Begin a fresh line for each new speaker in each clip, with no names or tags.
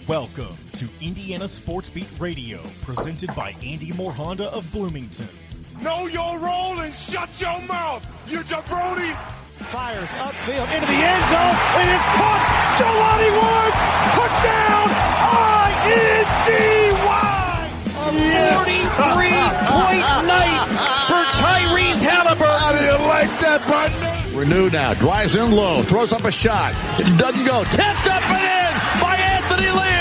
Welcome to Indiana Sports Beat Radio, presented by Andy Moore Honda of Bloomington.
Know your role and shut your mouth, you jabroni!
Fires upfield into the end zone, and it's caught! Jelani Woods! Touchdown! INDY! A 43-point night for Tyrese Halliburton!
How do you like that, partner?
Renew now, drives in low, throws up a shot. It doesn't go. Tipped up and in by Anthony Leal.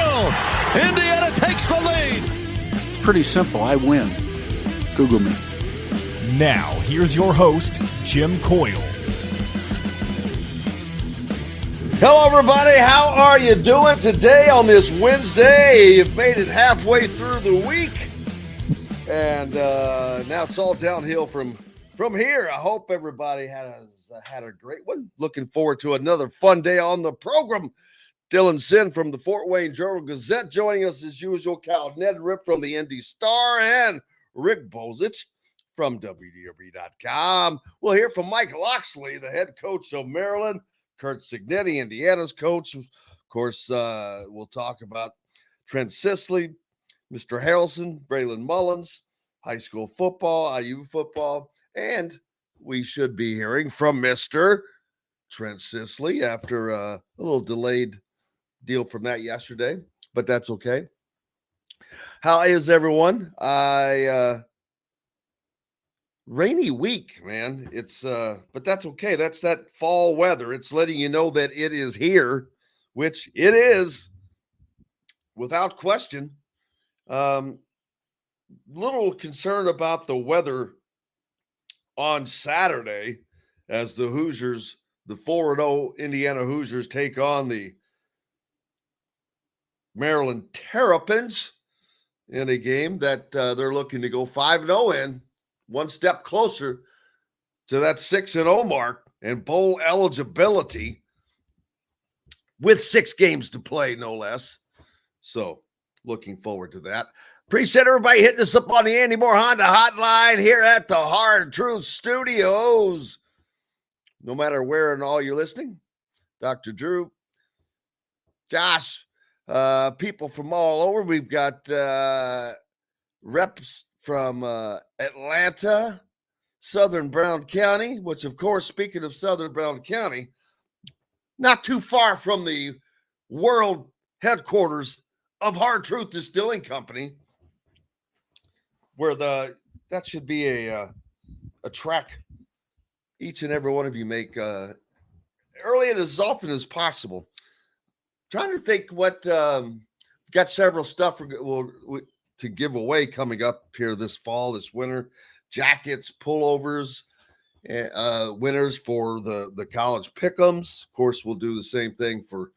Indiana takes the lead.
It's pretty simple. I win. Google me.
Now, here's your host, Jim Coyle.
Hello, everybody. How are you doing today on this Wednesday? You've made it halfway through the week, and now it's all downhill from here. I hope everybody has had a great one. Looking forward to another fun day on the program. Dylan Sinn from the Fort Wayne Journal-Gazette joining us as usual. Kyle Neddenriep from the Indy Star and Rick Bozich from WDRB.com. We'll hear from Mike Loxley, the head coach of Maryland. Kurt Cignetti, Indiana's coach. Of course, we'll talk about Trent Sisley, Mr. Harrelson, Braylon Mullins, high school football, IU football, and we should be hearing from Mr. Trent Sisley after a little delayed deal from that yesterday, but that's okay. How is everyone? Rainy week, man. It's but that's okay. That's that fall weather. It's letting you know that it is here, which it is without question. Little concerned about the weather on Saturday as the Hoosiers, the 4-0 Indiana Hoosiers, take on the Maryland Terrapins in a game that they're looking to go 5-0 in. One step closer to that 6-0 mark and bowl eligibility with 6 games to play, no less. So looking forward to that. Appreciate everybody hitting us up on the Andy Moore Honda hotline here at the Hard Truth Studios. No matter where and all you're listening, Dr. Drew, Josh, people from all over. We've got reps from Atlanta, Southern Brown County, which, of course, speaking of Southern Brown County, not too far from the world headquarters of Hard Truth Distilling Company, where that should be a track each and every one of you make early and as often as possible. Trying to think what got several stuff to give away coming up here this fall, this winter. Jackets, pullovers, winners for the college pick'ems. Of course, we'll do the same thing for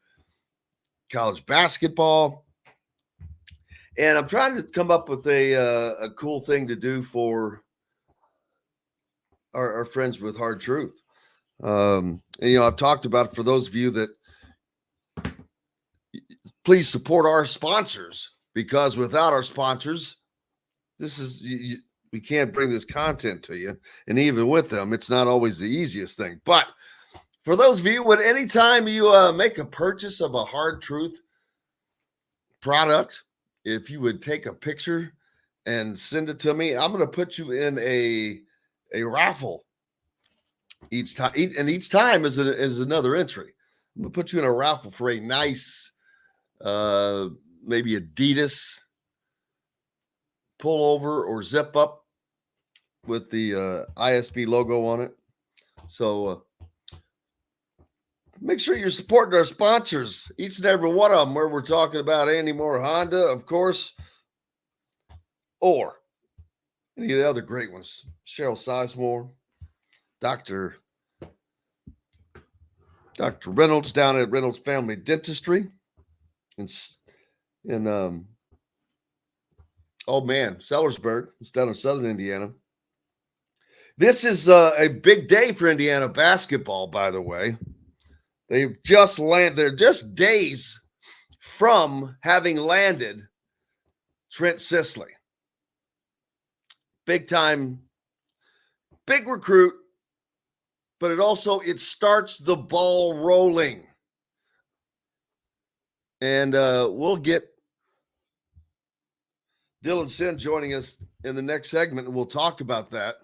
college basketball. And I'm trying to come up with a cool thing to do for our friends with Hard Truth. And, I've talked about it for those of you that please support our sponsors, because without our sponsors, we can't bring this content to you. And even with them, it's not always the easiest thing. But for those of you, anytime you make a purchase of a Hard Truth product, if you would take a picture and send it to me, I'm going to put you in a raffle each time. And each time is another entry. I'm going to put you in a raffle for a nice, maybe Adidas pullover or zip up with the ISB logo on it. So make sure you're supporting our sponsors, each and every one of them, where we're talking about Andy Moore Honda, of course, or any of the other great ones. Cheryl Sizemore, Dr. Reynolds down at Reynolds Family Dentistry in Sellersburg. It's down in Southern Indiana. This is a big day for Indiana basketball, by the way. They've just landed. They're just days from having landed Trent Sisley. Big time, big recruit, but it starts the ball rolling. And we'll get Dylan Sinn joining us in the next segment, and we'll talk about that,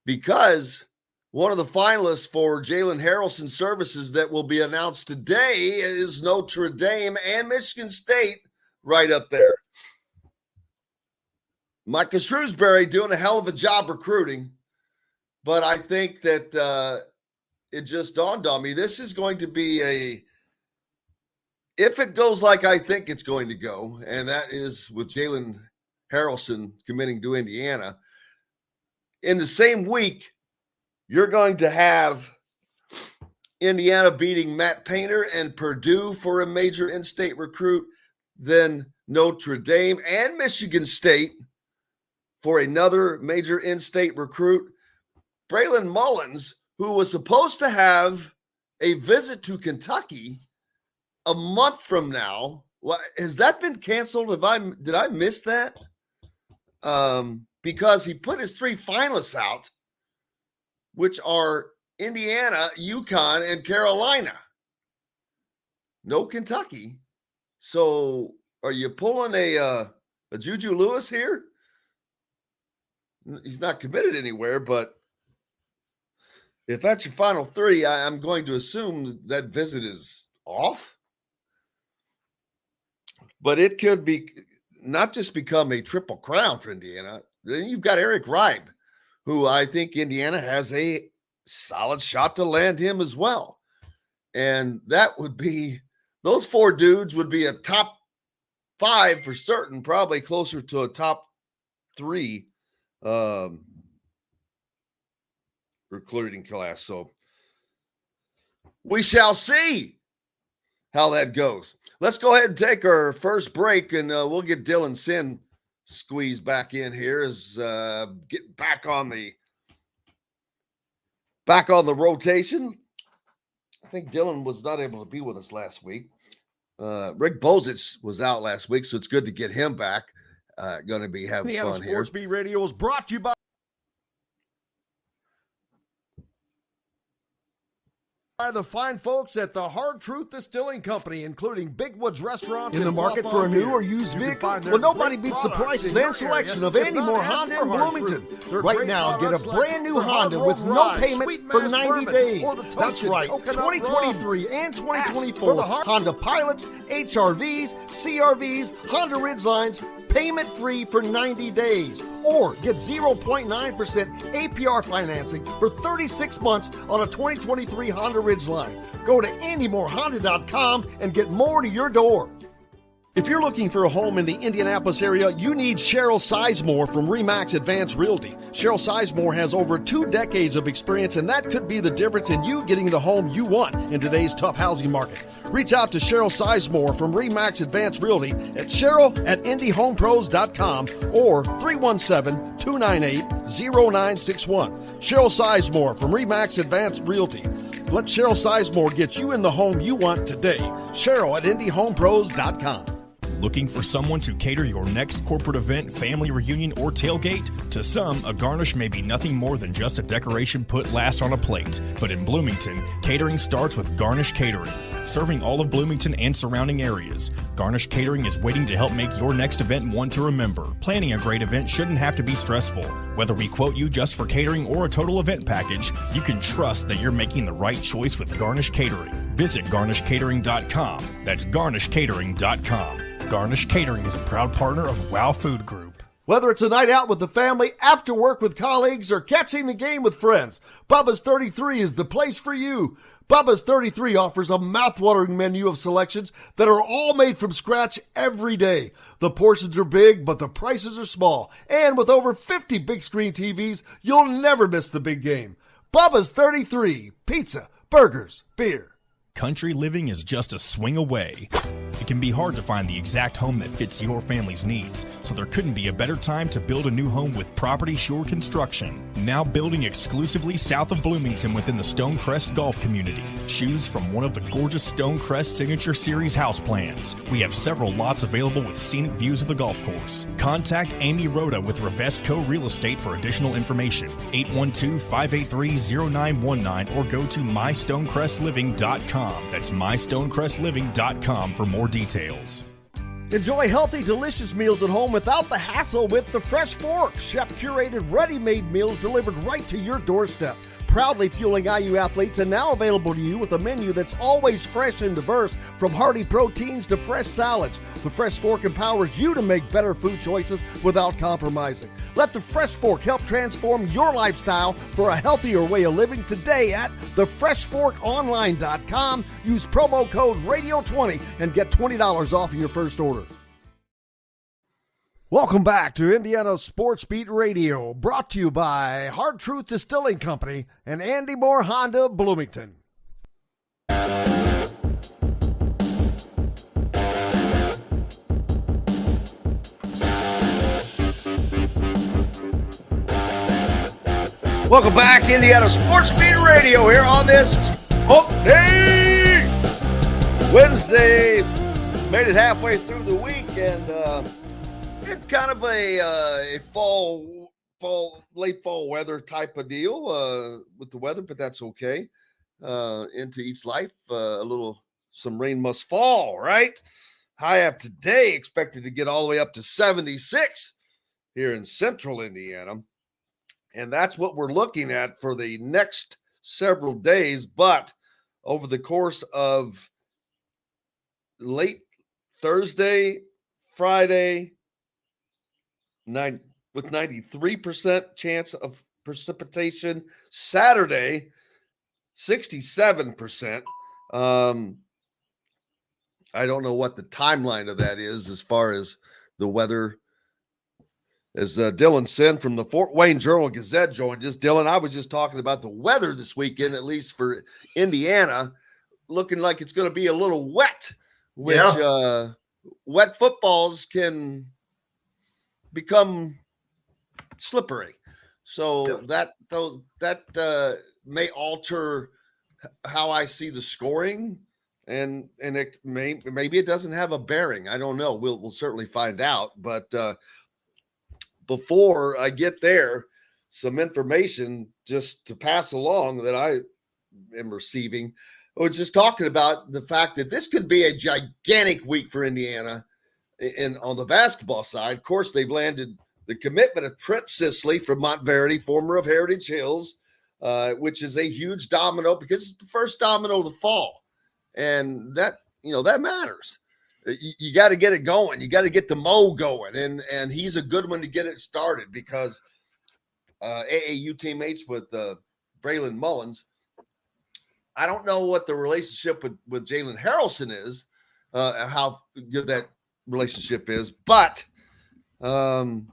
because one of the finalists for Jalen Harrelson services that will be announced today is Notre Dame and Michigan State right up there. Micah Shrewsbury doing a hell of a job recruiting, but I think that it just dawned on me, this is going to be if it goes like I think it's going to go, and that is with Jalen Harrelson committing to Indiana, in the same week, you're going to have Indiana beating Matt Painter and Purdue for a major in-state recruit, then Notre Dame and Michigan State for another major in-state recruit. Braylon Mullins, who was supposed to have a visit to Kentucky a month from now. Has that been canceled? Did I miss that? Because he put his 3 finalists out, which are Indiana, UConn, and Carolina. No Kentucky. So are you pulling a Juju Lewis here? He's not committed anywhere, but if that's your final 3, I'm going to assume that visit is off. But it could be not just become a triple crown for Indiana. Then you've got Eric Ribe, who I think Indiana has a solid shot to land him as well. And that would be, those 4 dudes would be a top 5 for certain, probably closer to a top 3 recruiting class. So we shall see how that goes. Let's go ahead and take our first break, and we'll get Dylan Sinn squeezed back in here as get back on the rotation. I think Dylan was not able to be with us last week. Rick Bozich was out last week, so it's good to get him back. Going to be having fun here.
Sports Beat Radio is brought to you by the fine folks at the Hard Truth Distilling Company, including Big Woods Restaurants.
In the market for a new or used vehicle? Well, nobody beats the prices and selection of Andy Moore Honda in Bloomington. Right now, get a brand new Honda with no payments for 90 days. That's right, 2023 and 2024 Honda Pilots, HRVs, CRVs, Honda Ridgelines, payment-free for 90 days. Or get 0.9% APR financing for 36 months on a 2023 Honda Ridgeline. Go to AndyMooreHonda.com and get more to your door. If you're looking for a home in the Indianapolis area, you need Cheryl Sizemore from RE/MAX Advanced Realty. Cheryl Sizemore has over 2 decades of experience, and that could be the difference in you getting the home you want in today's tough housing market. Reach out to Cheryl Sizemore from RE/MAX Advanced Realty at Cheryl@IndyHomePros.com or 317-298-0961. Cheryl Sizemore from RE/MAX Advanced Realty. Let Cheryl Sizemore get you in the home you want today. Cheryl@IndyHomePros.com.
Looking for someone to cater your next corporate event, family reunion, or tailgate? To some, a garnish may be nothing more than just a decoration put last on a plate. But in Bloomington, catering starts with Garnish Catering. Serving all of Bloomington and surrounding areas, Garnish Catering is waiting to help make your next event one to remember. Planning a great event shouldn't have to be stressful. Whether we quote you just for catering or a total event package, you can trust that you're making the right choice with Garnish Catering. Visit garnishcatering.com. That's garnishcatering.com. Garnish Catering is a proud partner of WOW Food Group.
Whether it's a night out with the family, after work with colleagues, or catching the game with friends, Bubba's 33 is the place for you. Bubba's 33 offers a mouthwatering menu of selections that are all made from scratch every day. The portions are big, but the prices are small. And with over 50 big screen TVs, you'll never miss the big game. Bubba's 33, pizza, burgers, beer.
Country living is just a swing away. It can be hard to find the exact home that fits your family's needs, so there couldn't be a better time to build a new home with Property Shore Construction. Now building exclusively south of Bloomington within the Stonecrest Golf Community. Choose from one of the gorgeous Stonecrest Signature Series house plans. We have several lots available with scenic views of the golf course. Contact Amy Rhoda with Revesco Real Estate for additional information. 812-583-0919 or go to mystonecrestliving.com. mystonecrestliving.com. That's mystonecrestliving.com for more details.
Enjoy healthy, delicious meals at home without the hassle with the Fresh Fork. Chef-curated, ready-made meals delivered right to your doorstep. Proudly fueling IU athletes and now available to you with a menu that's always fresh and diverse, from hearty proteins to fresh salads. The Fresh Fork empowers you to make better food choices without compromising. Let the Fresh Fork help transform your lifestyle for a healthier way of living today at thefreshforkonline.com. Use promo code RADIO20 and get $20 off of your first order. Welcome back to Indiana Sports Beat Radio, brought to you by Hard Truth Distilling Company and Andy Moore Honda Bloomington.
Welcome back, Indiana Sports Beat Radio, here on this Hump Day Wednesday. Made it halfway through the week, and it's kind of a late fall weather type of deal with the weather, but that's okay. Into each life, some rain must fall, right? High of today expected to get all the way up to 76 here in central Indiana. And that's what we're looking at for the next several days. But over the course of late Thursday, Friday, with 93% chance of precipitation. Saturday, 67%. I don't know what the timeline of that is as far as the weather. As Dylan Sinn from the Fort Wayne Journal-Gazette joined us. Dylan, I was just talking about the weather this weekend, at least for Indiana, looking like it's going to be a little wet, which wet footballs can become slippery. So that may alter how I see the scoring, and it maybe it doesn't have a bearing. I don't know. We'll certainly find out. But before I get there, some information just to pass along that I am receiving. I was just talking about the fact that this could be a gigantic week for Indiana. And on the basketball side, of course, they've landed the commitment of Trent Sisley from Montverde, former of Heritage Hills, which is a huge domino because it's the first domino of the fall. And that matters. You got to get it going. You got to get the mo going. And he's a good one to get it started because AAU teammates with Braylon Mullins. I don't know what the relationship with Jalen Harrelson is, how good that relationship is, but Trent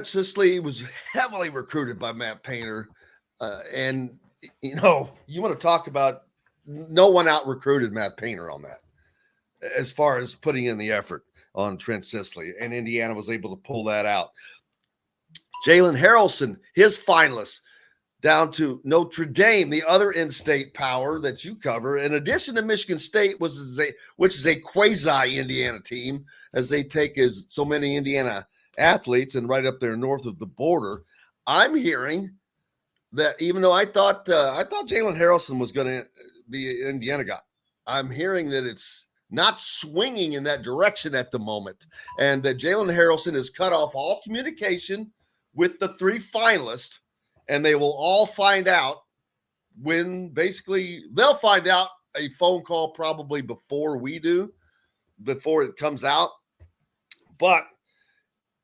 Sisley was heavily recruited by Matt Painter. And, you want to talk about no one out-recruited Matt Painter on that as far as putting in the effort on Trent Sisley, and Indiana was able to pull that out. Jalen Harrelson, his finalists, down to Notre Dame, the other in-state power that you cover, in addition to Michigan State, which is a quasi-Indiana team, as they take as so many Indiana athletes and right up there north of the border. I'm hearing that even though I thought Jalen Harrelson was going to be an Indiana guy, I'm hearing that it's not swinging in that direction at the moment, and that Jalen Harrelson has cut off all communication with the three finalists, and they will all find out they'll find out a phone call probably before it comes out. But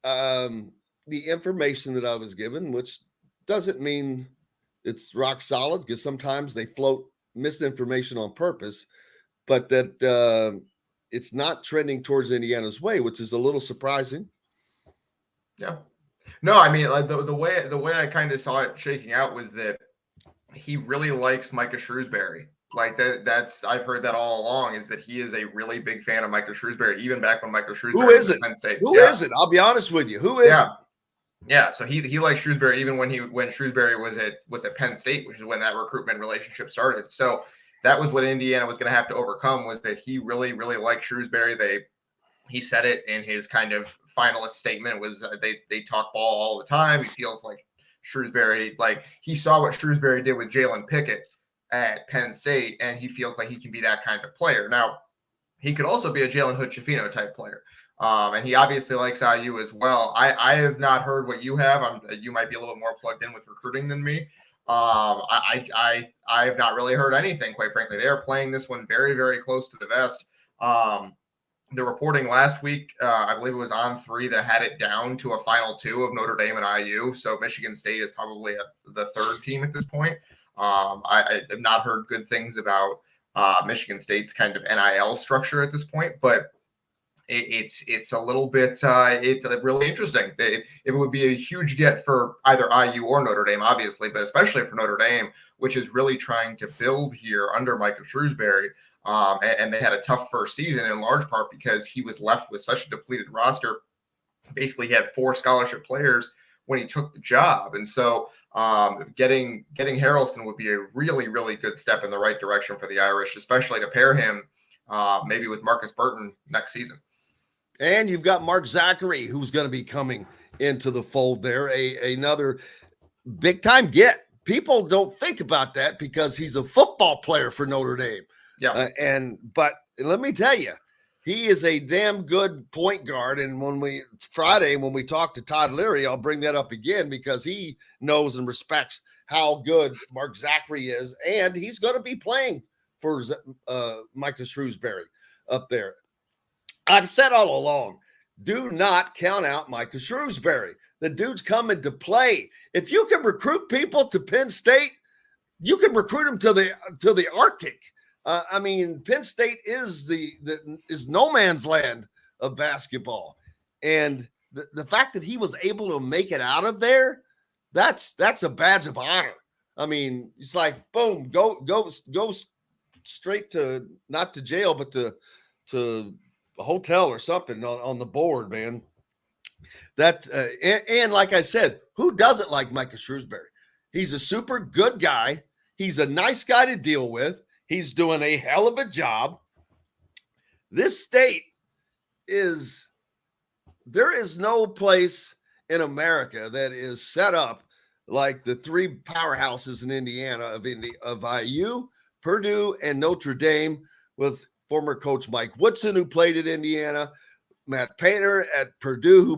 the information that I was given, which doesn't mean it's rock solid, because sometimes they float misinformation on purpose, but that it's not trending towards Indiana's way, which is a little surprising.
Yeah. No, I mean, like the way I kind of saw it shaking out was that he really likes Micah Shrewsbury. Like that's I've heard that all along, is that he is a really big fan of Micah Shrewsbury, even back when Micah Shrewsbury
was at Penn State. Who is it? I'll be honest with you. Who is it?
Yeah. So he likes Shrewsbury even when Shrewsbury was at Penn State, which is when that recruitment relationship started. So that was what Indiana was going to have to overcome, was that he really, really liked Shrewsbury. He said it in his kind of finalist statement, was they talk ball all the time. He feels like Shrewsbury, like he saw what Shrewsbury did with Jalen Pickett at Penn State, and he feels like he can be that kind of player. Now, he could also be a Jalen Hood-Schifino type player. And he obviously likes IU as well. I have not heard what you have. You might be a little bit more plugged in with recruiting than me. I have not really heard anything, quite frankly. They are playing this one very, very close to the vest. The reporting last week, I believe it was on 3 that had it down to a final 2 of Notre Dame and IU. So Michigan State is probably the 3rd team at this point. I have not heard good things about Michigan State's kind of NIL structure at this point, but it's a little bit it's really interesting. It would be a huge get for either IU or Notre Dame, obviously, but especially for Notre Dame, which is really trying to build here under Micah Shrewsbury. And they had a tough first season in large part because he was left with such a depleted roster. Basically, he had 4 scholarship players when he took the job, and so getting Harrelson would be a really, really good step in the right direction for the Irish, especially to pair him maybe with Marcus Burton next season.
And you've got Mark Zachary, who's going to be coming into the fold there, another big-time get. People don't think about that because he's a football player for Notre Dame.
Yeah.
But let me tell you, he is a damn good point guard. And when we talk to Todd Leary, I'll bring that up again because he knows and respects how good Mark Zachary is. And he's going to be playing for Micah Shrewsbury up there. I've said all along, do not count out Micah Shrewsbury. The dude's coming to play. If you can recruit people to Penn State, you can recruit them to the Arctic. I mean, Penn State is is no man's land of basketball, and the fact that he was able to make it out of there, that's a badge of honor. I mean, it's like boom, go straight to not to jail, but to a hotel or something on the board, man. That and like I said, who doesn't like Micah Shrewsbury? He's a super good guy. He's a nice guy to deal with. He's doing a hell of a job. This state there is no place in America that is set up like the 3 powerhouses in Indiana of IU, Purdue, and Notre Dame, with former coach Mike Woodson, who played at Indiana, Matt Painter at Purdue, who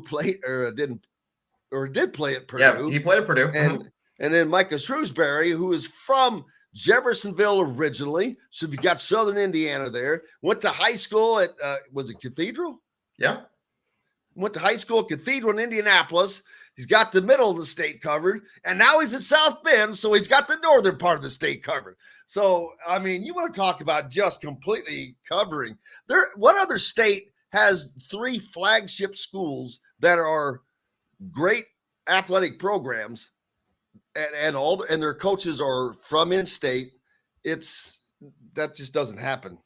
did play at Purdue.
Yeah, he played at Purdue.
And then Micah Shrewsbury, who is from Jeffersonville originally. So if you got Southern Indiana there, went to high school at, was it Cathedral?
Yeah.
Went to high school at Cathedral in Indianapolis. He's got the middle of the state covered, and now he's at South Bend, so he's got the northern part of the state covered. So, I mean, you want to talk about just completely covering. What other state has 3 flagship schools that are great athletic programs and their coaches are from in-state? That just doesn't happen.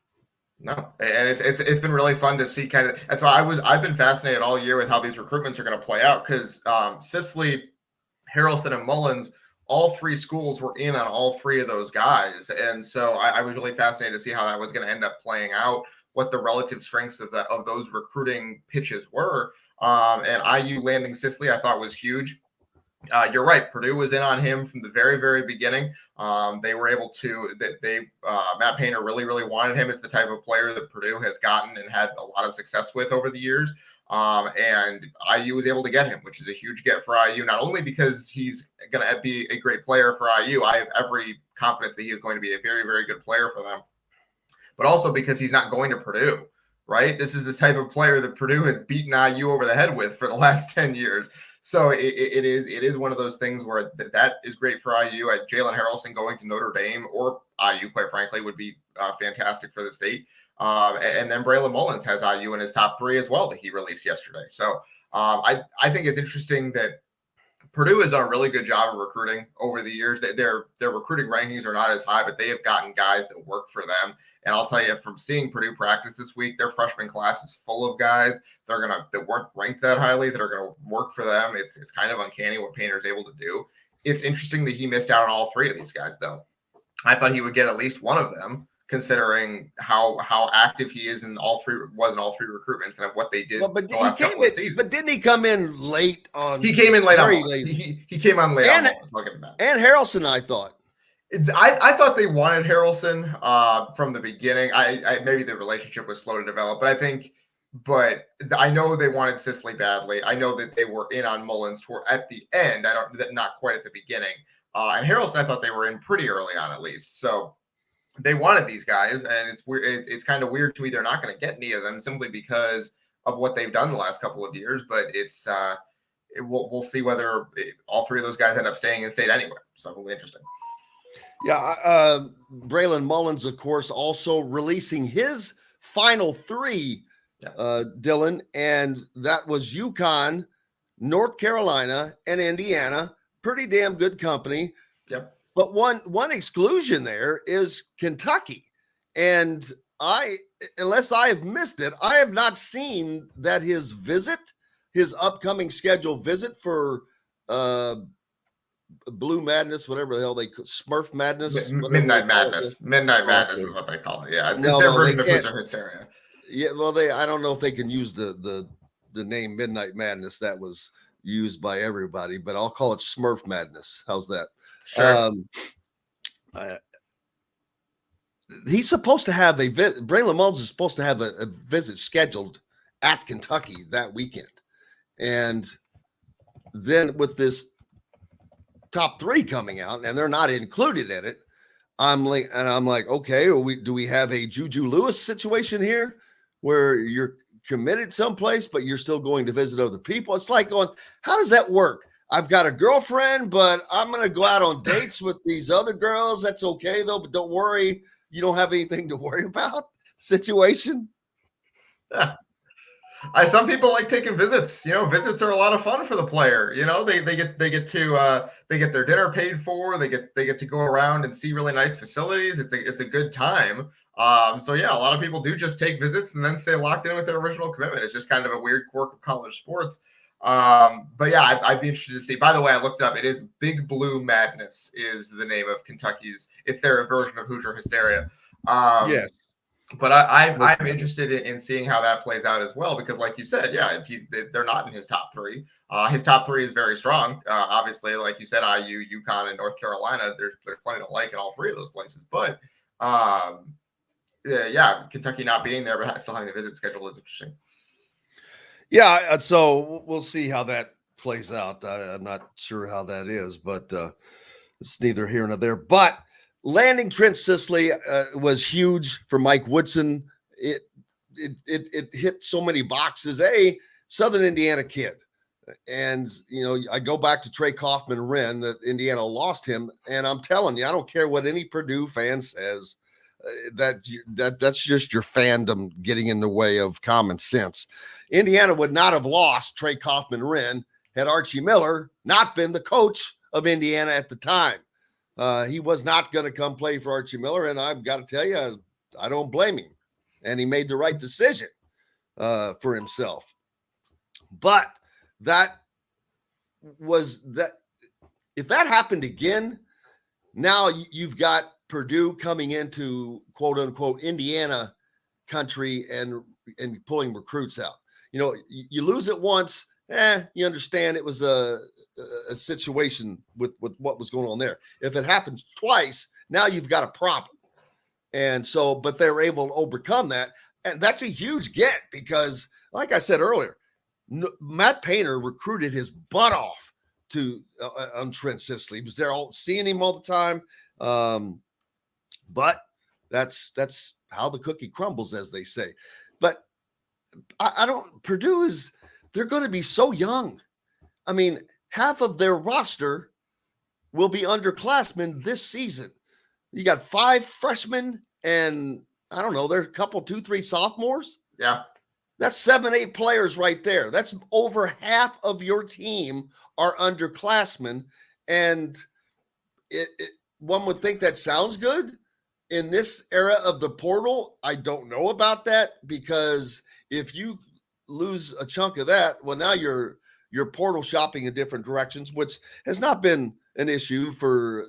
No, and it's been really fun to see kind of. That's why I've been fascinated all year with how these recruitments are going to play out, because Sisley, Harrelson, and Mullins, all 3 schools were in on all 3 of those guys, and so I was really fascinated to see how that was going to end up playing out, what the relative strengths of those recruiting pitches were. And IU landing Sisley, I thought was huge. You're right. Purdue was in on him from the very, very beginning. They were able to, Matt Painter really, really wanted him. It's the type of player that Purdue has gotten and had a lot of success with over the years. And IU was able to get him, which is a huge get for IU, not only because he's going to be a great player for IU. I have every confidence that he is going to be a very, very good player for them, but also because he's not going to Purdue, right? This is the type of player that Purdue has beaten IU over the head with for the last 10 years. So it is one of those things where that is great for IU. Jalen Harrelson going to Notre Dame or IU, quite frankly, would be fantastic for the state. And then Braylon Mullins has IU in his top 3 as well that he released yesterday. So I think it's interesting that Purdue has done a really good job of recruiting over the years. Their recruiting rankings are not as high, but they have gotten guys that work for them. And I'll tell you, from seeing Purdue practice this week, their freshman class is full of guys that weren't ranked that highly, that are going to work for them. It's kind of uncanny what Painter's able to do. It's interesting that he missed out on all 3 of these guys, though. I thought he would get at least one of them, considering how active he is in all 3 recruitments and what they did.
But didn't he come in late on?
He came in late on.
Late.
He came on late on.
And Harrelson, I thought.
I thought they wanted Harrelson from the beginning. I maybe the relationship was slow to develop, but I know they wanted Sicily badly. I know that they were in on Mullins at the end. Not quite at the beginning. And Harrelson, I thought they were in pretty early on at least. So they wanted these guys, and it's weird. It's kind of weird to me they're not going to get any of them simply because of what they've done the last couple of years. But we'll see whether all three of those guys end up staying in state anyway. So it'll be interesting.
Yeah, Braylon Mullins, of course, also releasing his final three, Dylan, and that was UConn, North Carolina, and Indiana. Pretty damn good company.
Yep.
But one exclusion there is Kentucky, and unless I have missed it, I have not seen that his upcoming scheduled visit for Blue Madness, whatever the hell Smurf Madness,
Midnight Madness. Midnight Madness is what they call it. Yeah, it's their version of Hoosier Hysteria.
Yeah, well, I don't know if they can use the name Midnight Madness that was used by everybody, but I'll call it Smurf Madness. How's that?
Sure.
He's supposed to have Braylon Mullins is supposed to have a visit scheduled at Kentucky that weekend, and then with this top three coming out, and they're not included in it. I'm like, okay, do we have a Juju Lewis situation here where you're committed someplace, but you're still going to visit other people? It's like going, how does that work? I've got a girlfriend, but I'm going to go out on dates with these other girls. That's okay though, but don't worry, you don't have anything to worry about situation.
Yeah. Some people like taking visits. Visits are a lot of fun for the player. They get their dinner paid for. They get to go around and see really nice facilities. It's a good time. So yeah, a lot of people do just take visits and then stay locked in with their original commitment. It's just kind of a weird quirk of college sports. But yeah, I'd be interested to see. By the way, I looked it up. It is Big Blue Madness is the name of Kentucky's. It's their version of Hoosier Hysteria.
Yes.
But I'm interested in seeing how that plays out as well, because like you said, yeah, they're not in his top three. His top three is very strong. Obviously, like you said, IU, UConn, and North Carolina, there's plenty to like in all three of those places. But yeah, Kentucky not being there but still having the visit schedule is interesting.
Yeah, so we'll see how that plays out. I'm not sure how that is, but it's neither here nor there. But landing Trent Sicily was huge for Mike Woodson. It hit so many boxes. Southern Indiana kid. And, I go back to Trey Kaufman-Wren that Indiana lost him. And I'm telling you, I don't care what any Purdue fan says. That's just your fandom getting in the way of common sense. Indiana would not have lost Trey Kaufman-Wren had Archie Miller not been the coach of Indiana at the time. He was not going to come play for Archie Miller, and I've got to tell you, I don't blame him. And he made the right decision for himself. But if that happened again, now you've got Purdue coming into quote unquote Indiana country and pulling recruits out. You lose it once, you understand it was a situation with what was going on there. If it happens twice, now you've got a problem. And so, but they were able to overcome that. And that's a huge get because, like I said earlier, Matt Painter recruited his butt off to on Trent Sicily. He was there seeing him all the time. But that's how the cookie crumbles, as they say. But Purdue they're going to be so young. I mean, half of their roster will be underclassmen this season. You got 5 freshmen and I don't know, there are a couple, 2, 3 sophomores.
Yeah.
That's 7, 8 players right there. That's over half of your team are underclassmen. And one would think that sounds good. In this era of the portal, I don't know about that because if you lose a chunk of that, well, now you're portal shopping in different directions, which has not been an issue for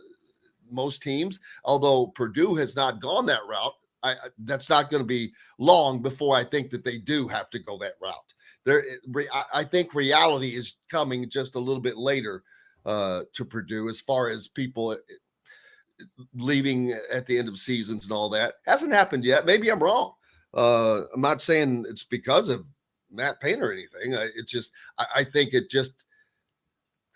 most teams, although Purdue has not gone that route. That's not going to be long before I think that they do have to go that route. I think reality is coming just a little bit later to Purdue as far as people leaving at the end of seasons and all that. Hasn't happened yet. Maybe I'm wrong. I'm not saying it's because of Matt Payne or anything. I think it just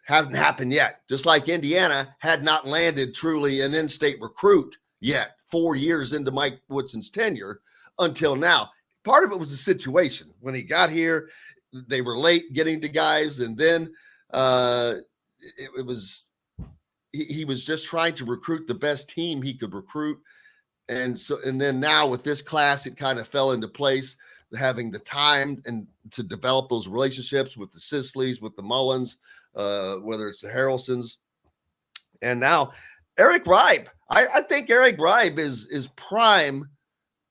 hasn't happened yet. Just like Indiana had not landed truly an in-state recruit yet 4 years into Mike Woodson's tenure until now. Part of it was the situation. When he got here, they were late getting to guys, and then he was just trying to recruit the best team he could recruit. And then now with this class, it kind of fell into place, having the time and to develop those relationships with the Sisleys, with the Mullins, whether it's the Harrelsons. And now Eric Ribe. I think Eric Ribe is prime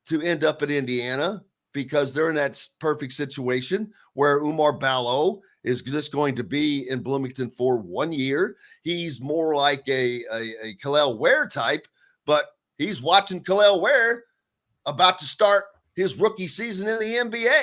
to end up at Indiana because they're in that perfect situation where Umar Ballo is just going to be in Bloomington for 1 year. He's more like a Khalil Ware type, but he's watching Khalil Ware about to start his rookie season in the NBA.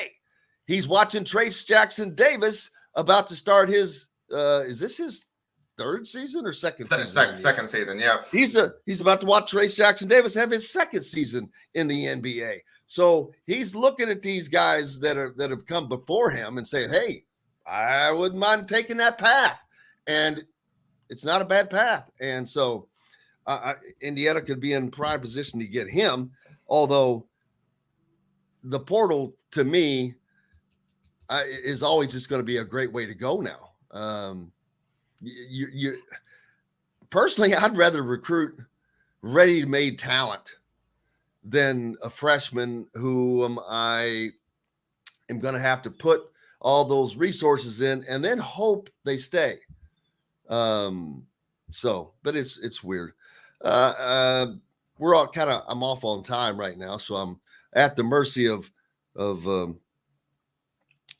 He's watching Trace Jackson Davis about to start his is this his third season or second season?
Second season, yeah.
He's about to watch Trace Jackson Davis have his second season in the NBA. So he's looking at these guys that have come before him and saying, hey, I wouldn't mind taking that path. And it's not a bad path. And so Indiana could be in prime position to get him, although the portal to me is always just going to be a great way to go now. You personally, I'd rather recruit ready-made talent than a freshman who I am going to have to put all those resources in and then hope they stay. But it's weird. We're all I'm off on time right now, so I'm at the mercy of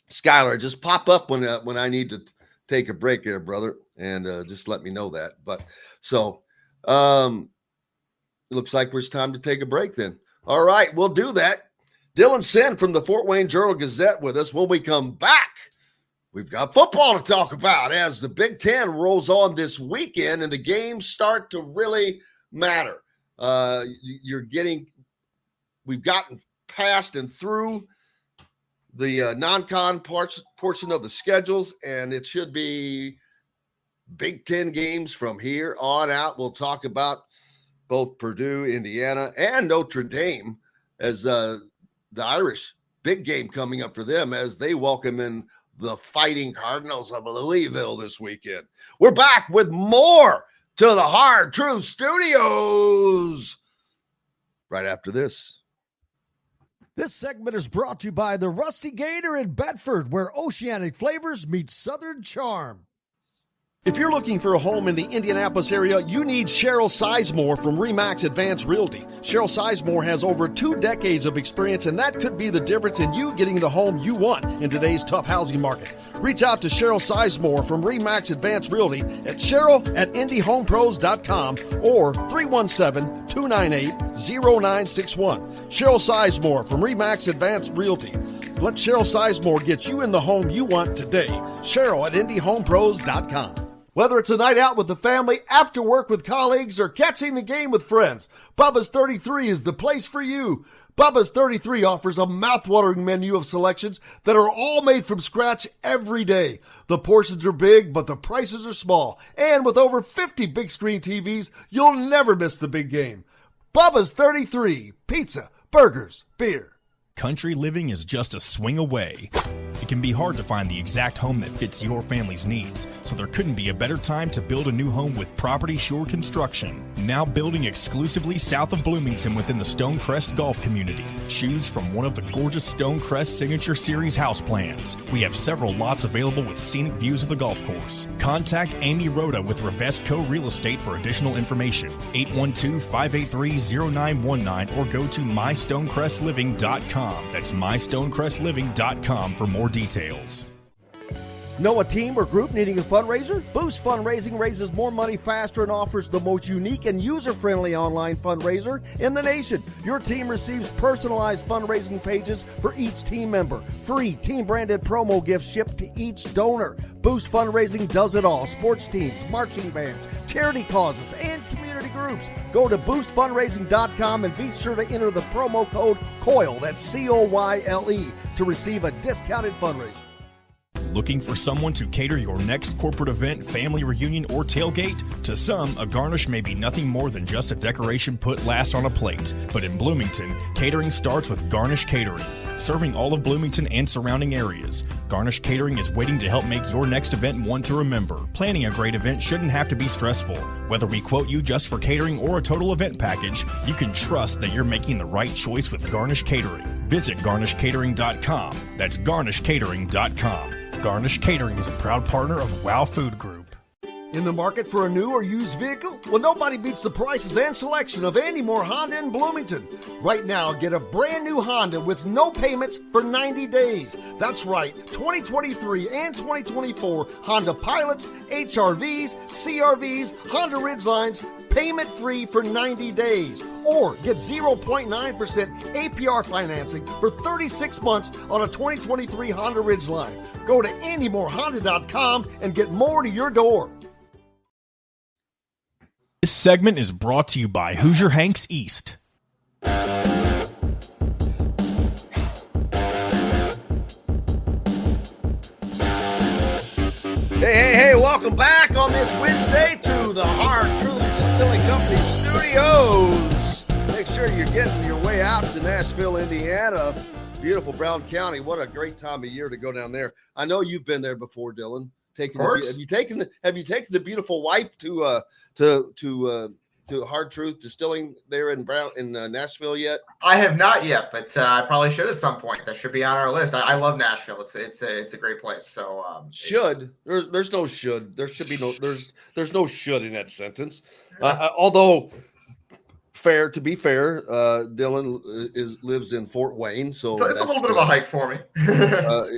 Skylar. Just pop up when I need to take a break here, brother, and just let me know that. But so it looks like it's time to take a break then. All right, we'll do that. Dylan Sinn from the Fort Wayne Journal-Gazette with us. When we come back, we've got football to talk about as the Big Ten rolls on this weekend and the games start to really matter. We've gotten past and through the non-con portion of the schedules, and it should be Big Ten games from here on out. We'll talk about both Purdue, Indiana, and Notre Dame as the Irish, big game coming up for them as they welcome in the Fighting Cardinals of Louisville this weekend. We're back with more to the Hard Truth Studios right after this.
This segment is brought to you by the Rusty Gator in Bedford, where oceanic flavors meet southern charm. If you're looking for a home in the Indianapolis area, you need Cheryl Sizemore from RE/MAX Advanced Realty. Cheryl Sizemore has over 2 decades of experience, and that could be the difference in you getting the home you want in today's tough housing market. Reach out to Cheryl Sizemore from RE/MAX Advanced Realty at cheryl@indyhomepros.com or 317-298-0961. Cheryl Sizemore from RE/MAX Advanced Realty. Let Cheryl Sizemore get you in the home you want today. Cheryl@indyhomepros.com. Whether it's a night out with the family, after work with colleagues, or catching the game with friends, Bubba's 33 is the place for you. Bubba's 33 offers a mouthwatering menu of selections that are all made from scratch every day. The portions are big, but the prices are small. And with over 50 big screen TVs, you'll never miss the big game. Bubba's 33, pizza, burgers, beer.
Country living is just a swing away. It can be hard to find the exact home that fits your family's needs, so there couldn't be a better time to build a new home with Property Shore Construction. Now building exclusively south of Bloomington within the Stonecrest Golf Community. Choose from one of the gorgeous Stonecrest Signature Series house plans. We have several lots available with scenic views of the golf course. Contact Amy Rhoda with Revesco Real Estate for additional information. 812-583-0919 or go to mystonecrestliving.com. That's mystonecrestliving.com for more details.
Know a team or group needing a fundraiser? Boost Fundraising raises more money faster and offers the most unique and user-friendly online fundraiser in the nation. Your team receives personalized fundraising pages for each team member. Free team-branded promo gifts shipped to each donor. Boost Fundraising does it all. Sports teams, marching bands, charity causes, and community groups. groups. Go to boostfundraising.com and be sure to enter the promo code COYLE, that's COYLE, to receive a discounted fundraiser.
Looking for someone to cater your next corporate event, family reunion, or tailgate? To some, a garnish may be nothing more than just a decoration put last on a plate. But in Bloomington, catering starts with Garnish Catering. Serving all of Bloomington and surrounding areas, Garnish Catering is waiting to help make your next event one to remember. Planning a great event shouldn't have to be stressful. Whether we quote you just for catering or a total event package, you can trust that you're making the right choice with Garnish Catering. Visit garnishcatering.com. That's garnishcatering.com. Garnish Catering is a proud partner of WOW Food Group.
In the market for a new or used vehicle? Well, nobody beats the prices and selection of Andy Moore Honda in Bloomington. Right now, get a brand new Honda with no payments for 90 days. That's right, 2023 and 2024 Honda Pilots, HRVs, CRVs, Honda Ridgelines, payment-free for 90 days. Or get 0.9% APR financing for 36 months on a 2023 Honda Ridgeline. Go to AndyMooreHonda.com and get more to your door.
This segment is brought to you by Hoosier Hanks East.
Hey, welcome back on this Wednesday to the Hard Truth Distilling Company studios. Make sure you're getting your way out to Nashville, Indiana. Beautiful Brown County. What a great time of year to go down there. I know you've been there before, Dylan. Have you taken the beautiful wife to Hard Truth Distilling there in Nashville yet?
I have not yet, but I probably should at some point. That should be on our list. I love Nashville. It's a great place. So
there's no should. There should be no there's no should in that sentence. Although to be fair, Dylan lives in Fort Wayne, so
it's a little bit of a hike for me.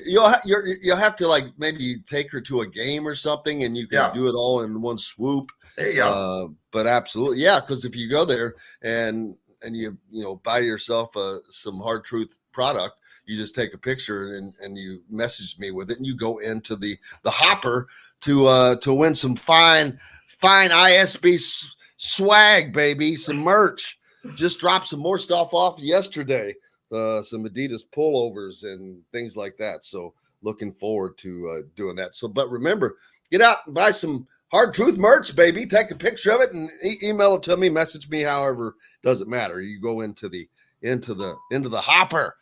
You'll have to like maybe take her to a game or something, and you can do it all in one swoop.
There you go.
But absolutely, yeah, because if you go there and you buy yourself some Hard Truth product, you just take a picture and you message me with it, and you go into the hopper to win some fine ISB swag, baby, some merch. Just dropped some more stuff off yesterday, some Adidas pullovers and things like that. So looking forward to doing that. So, but remember, get out and buy some Hard Truth merch, baby. Take a picture of it and email it to me, message me, however, doesn't matter. You go into the hopper.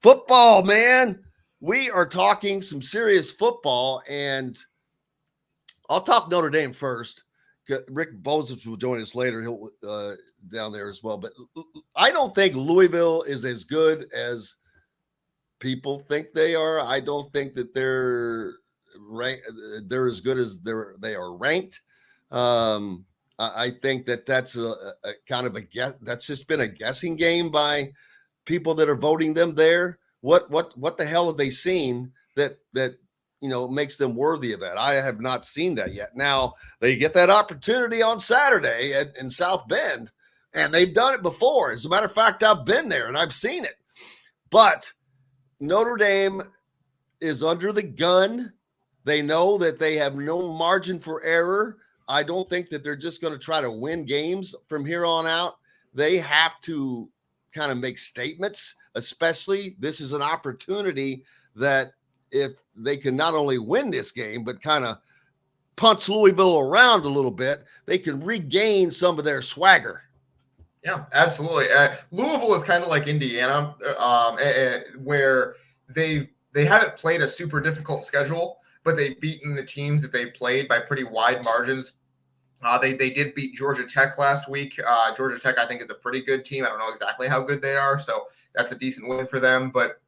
Football, man. We are talking some serious football, and I'll talk Notre Dame first. Rick Bozich will join us later. He'll down there as well. But I don't think Louisville is as good as people think they are. I don't think that they're as good as they are ranked. I think that's a kind of a guess. That's just been a guessing game by people that are voting them there. What the hell have they seen that makes them worthy of that? I have not seen that yet. Now they get that opportunity on Saturday in South Bend, and they've done it before. As a matter of fact, I've been there and I've seen it. But Notre Dame is under the gun. They know that they have no margin for error. I don't think that they're just going to try to win games from here on out. They have to kind of make statements, especially this is an opportunity that if they can not only win this game, but kind of punch Louisville around a little bit, they can regain some of their swagger.
Yeah, absolutely. Louisville is kind of like Indiana, where they haven't played a super difficult schedule, but they've beaten the teams that they played by pretty wide margins. They did beat Georgia Tech last week. Georgia Tech, I think, is a pretty good team. I don't know exactly how good they are, so that's a decent win for them. But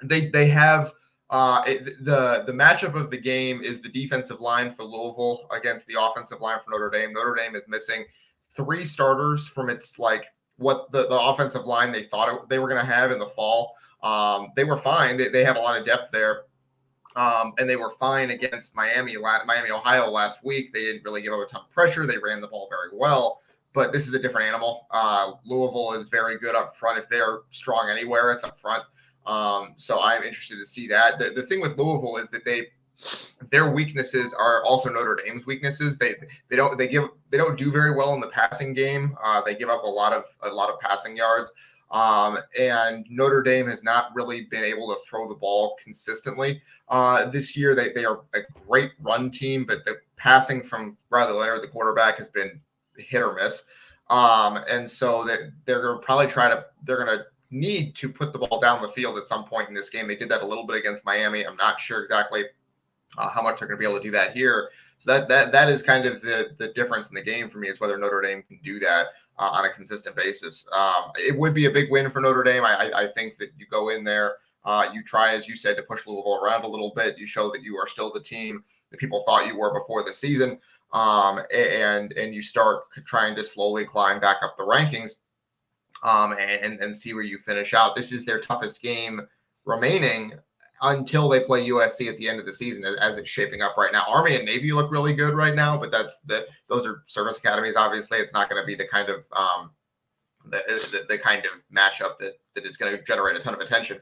they have the matchup of the game is the defensive line for Louisville against the offensive line for Notre Dame. Notre Dame is missing 3 starters from its what the offensive line they thought they were going to have in the fall. They were fine. They have a lot of depth there. And they were fine against Miami, Ohio last week. They didn't really give up a ton of pressure. They ran the ball very well, but this is a different animal. Louisville is very good up front. If they're strong anywhere, it's up front. So I'm interested to see that. The thing with Louisville is that their weaknesses are also Notre Dame's weaknesses. They don't do very well in the passing game. They give up a lot of passing yards. And Notre Dame has not really been able to throw the ball consistently. This year, they are a great run team, but the passing from Riley Leonard, the quarterback, has been hit or miss. And so that they're going to need to put the ball down the field at some point in this game. They did that a little bit against Miami. I'm not sure exactly how much they're going to be able to do that here. So that is kind of the difference in the game for me, is whether Notre Dame can do that on a consistent basis. It would be a big win for Notre Dame. I think that you go in there, you try, as you said, to push Louisville around a little bit. You show that you are still the team that people thought you were before the season, and you start trying to slowly climb back up the rankings, and see where you finish out. This is their toughest game remaining until they play USC at the end of the season, as it's shaping up right now. Army and Navy look really good right now, but those are service academies. Obviously, it's not going to be the kind of the kind of matchup that is going to generate a ton of attention.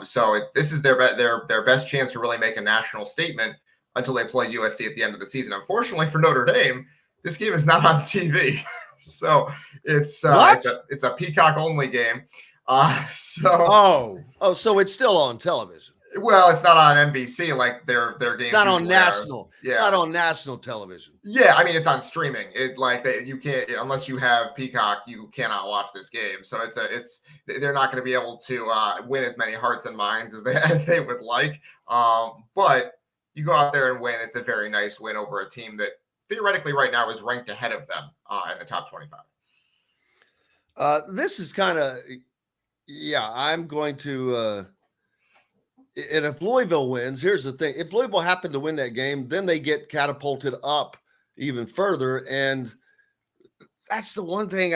So this is their best chance to really make a national statement until they play USC at the end of the season. Unfortunately for Notre Dame, this game is not on TV, so it's a Peacock only game.
So it's still on television.
Well, it's not on NBC like their games.
It's not on national.
Yeah.
It's not on national television.
Yeah, I mean it's on streaming. You can't, unless you have Peacock, you cannot watch this game. So they're not going to be able to win as many hearts and minds as they would like. But you go out there and win. It's a very nice win over a team that theoretically right now is ranked ahead of them in the top 25.
This is kind of. Yeah, I'm going to and if Louisville wins, here's the thing. If Louisville happened to win that game, then they get catapulted up even further. And that's the one thing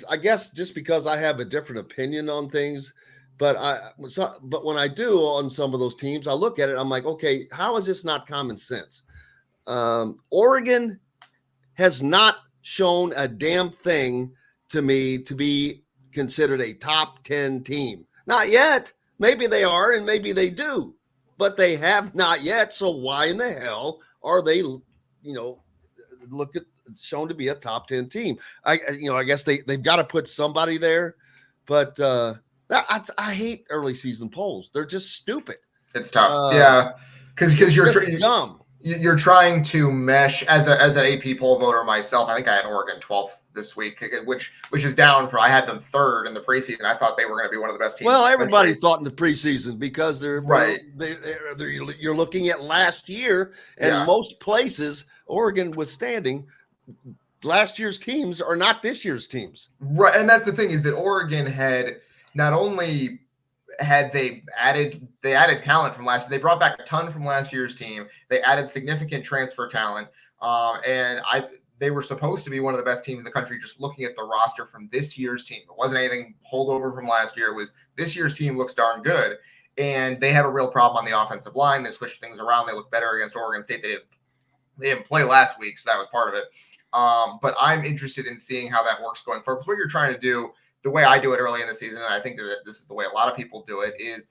I guess just because I have a different opinion on things, but when I do on some of those teams, I look at it, I'm like, okay, how is this not common sense? Oregon has not shown a damn thing to me to be considered a top 10 team. Not yet. Maybe they are, and maybe they do, but they have not yet. So why in the hell are they, shown to be a top 10 team? I guess they've got to put somebody there, but I hate early season polls. They're just stupid.
It's tough. Yeah. Cause you're
dumb.
You're trying to mesh as an AP poll voter myself. I think I had Oregon 12th this week, which is down from, I had them third in the preseason. I thought they were going to be one of the best teams.
Well, everybody thought in the preseason because they're
right.
You're looking at last year, and most places, Oregon withstanding, last year's teams are not this year's teams.
Right, and that's the thing, is that Oregon had not only had they added talent from last year, they brought back a ton from last year's team. They added significant transfer talent, and they were supposed to be one of the best teams in the country. Just looking at the roster from this year's team, it wasn't anything holdover from last year. It was this year's team looks darn good, and they have a real problem on the offensive line. They switched things around. They look better against Oregon State. They didn't play last week, so that was part of it. But I'm interested in seeing how that works going forward. Because what you're trying to do, the way I do it early in the season, and I think that this is the way a lot of people do it, is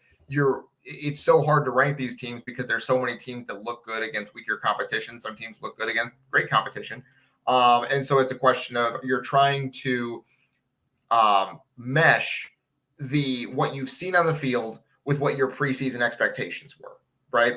it's so hard to rank these teams because there's so many teams that look good against weaker competition. Some teams look good against great competition. And so it's a question of you're trying to mesh what you've seen on the field with what your preseason expectations were, right?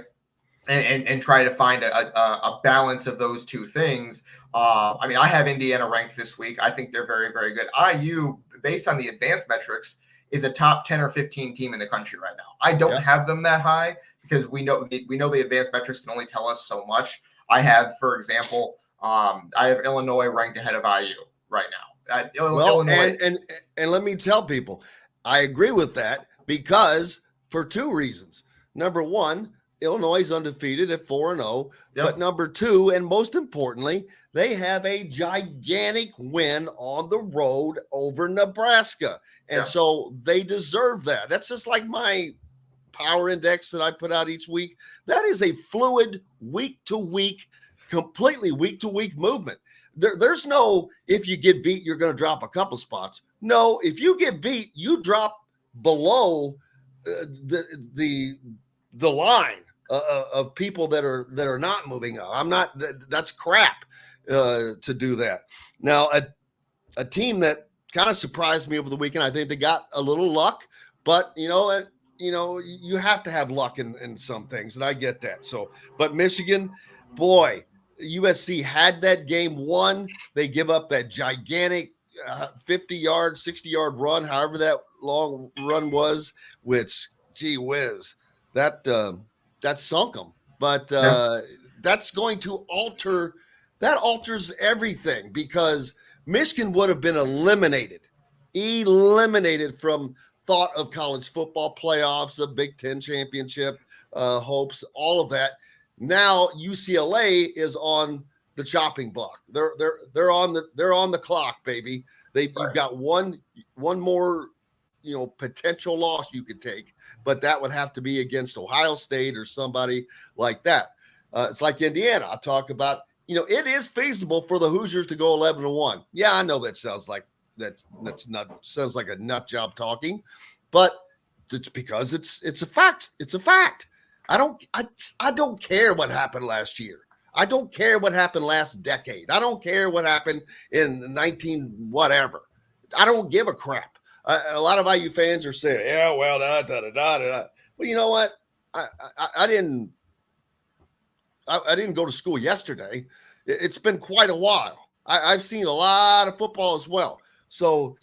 And try to find a balance of those two things. I mean, I have Indiana ranked this week. I think they're very, very good. IU, based on the advanced metrics, is a top 10 or 15 team in the country right now. I don't have them that high because we know the advanced metrics can only tell us so much. I have, for example, I have Illinois ranked ahead of IU right now. Illinois.
And let me tell people, I agree with that because for two reasons. Number one, Illinois is undefeated at 4-0. But number two, and most importantly, they have a gigantic win on the road over Nebraska. And so they deserve that. That's just like my power index that I put out each week. That is a fluid week-to-week, completely week-to-week movement. There's no, if you get beat, you're going to drop a couple spots. No, if you get beat, you drop below the the line of people that are not moving up. That's crap to do that. Now, a team that kind of surprised me over the weekend, I think they got a little luck, but you have to have luck in some things, and I get that. So, but Michigan, boy, USC had that game won. They give up that gigantic 50-yard, 60-yard run, however that long run was, which, gee whiz, that sunk them. But that's going to alters everything, because Michigan would have been eliminated from thought of college football playoffs, a Big Ten championship hopes, all of that. Now UCLA is on the chopping block. They're on the clock, baby. You've got one more potential loss you could take, but that would have to be against Ohio State or somebody like that. It's like Indiana. I talk about, it is feasible for the Hoosiers to go 11-1. Yeah, I know that sounds like sounds like a nut job talking, but it's because it's a fact. It's a fact. I don't care what happened last year. I don't care what happened last decade. I don't care what happened in 19 whatever. I don't give a crap. A lot of IU fans are saying, yeah, well, Well, you know what? I didn't go to school yesterday. It's been quite a while. I've seen a lot of football as well. So,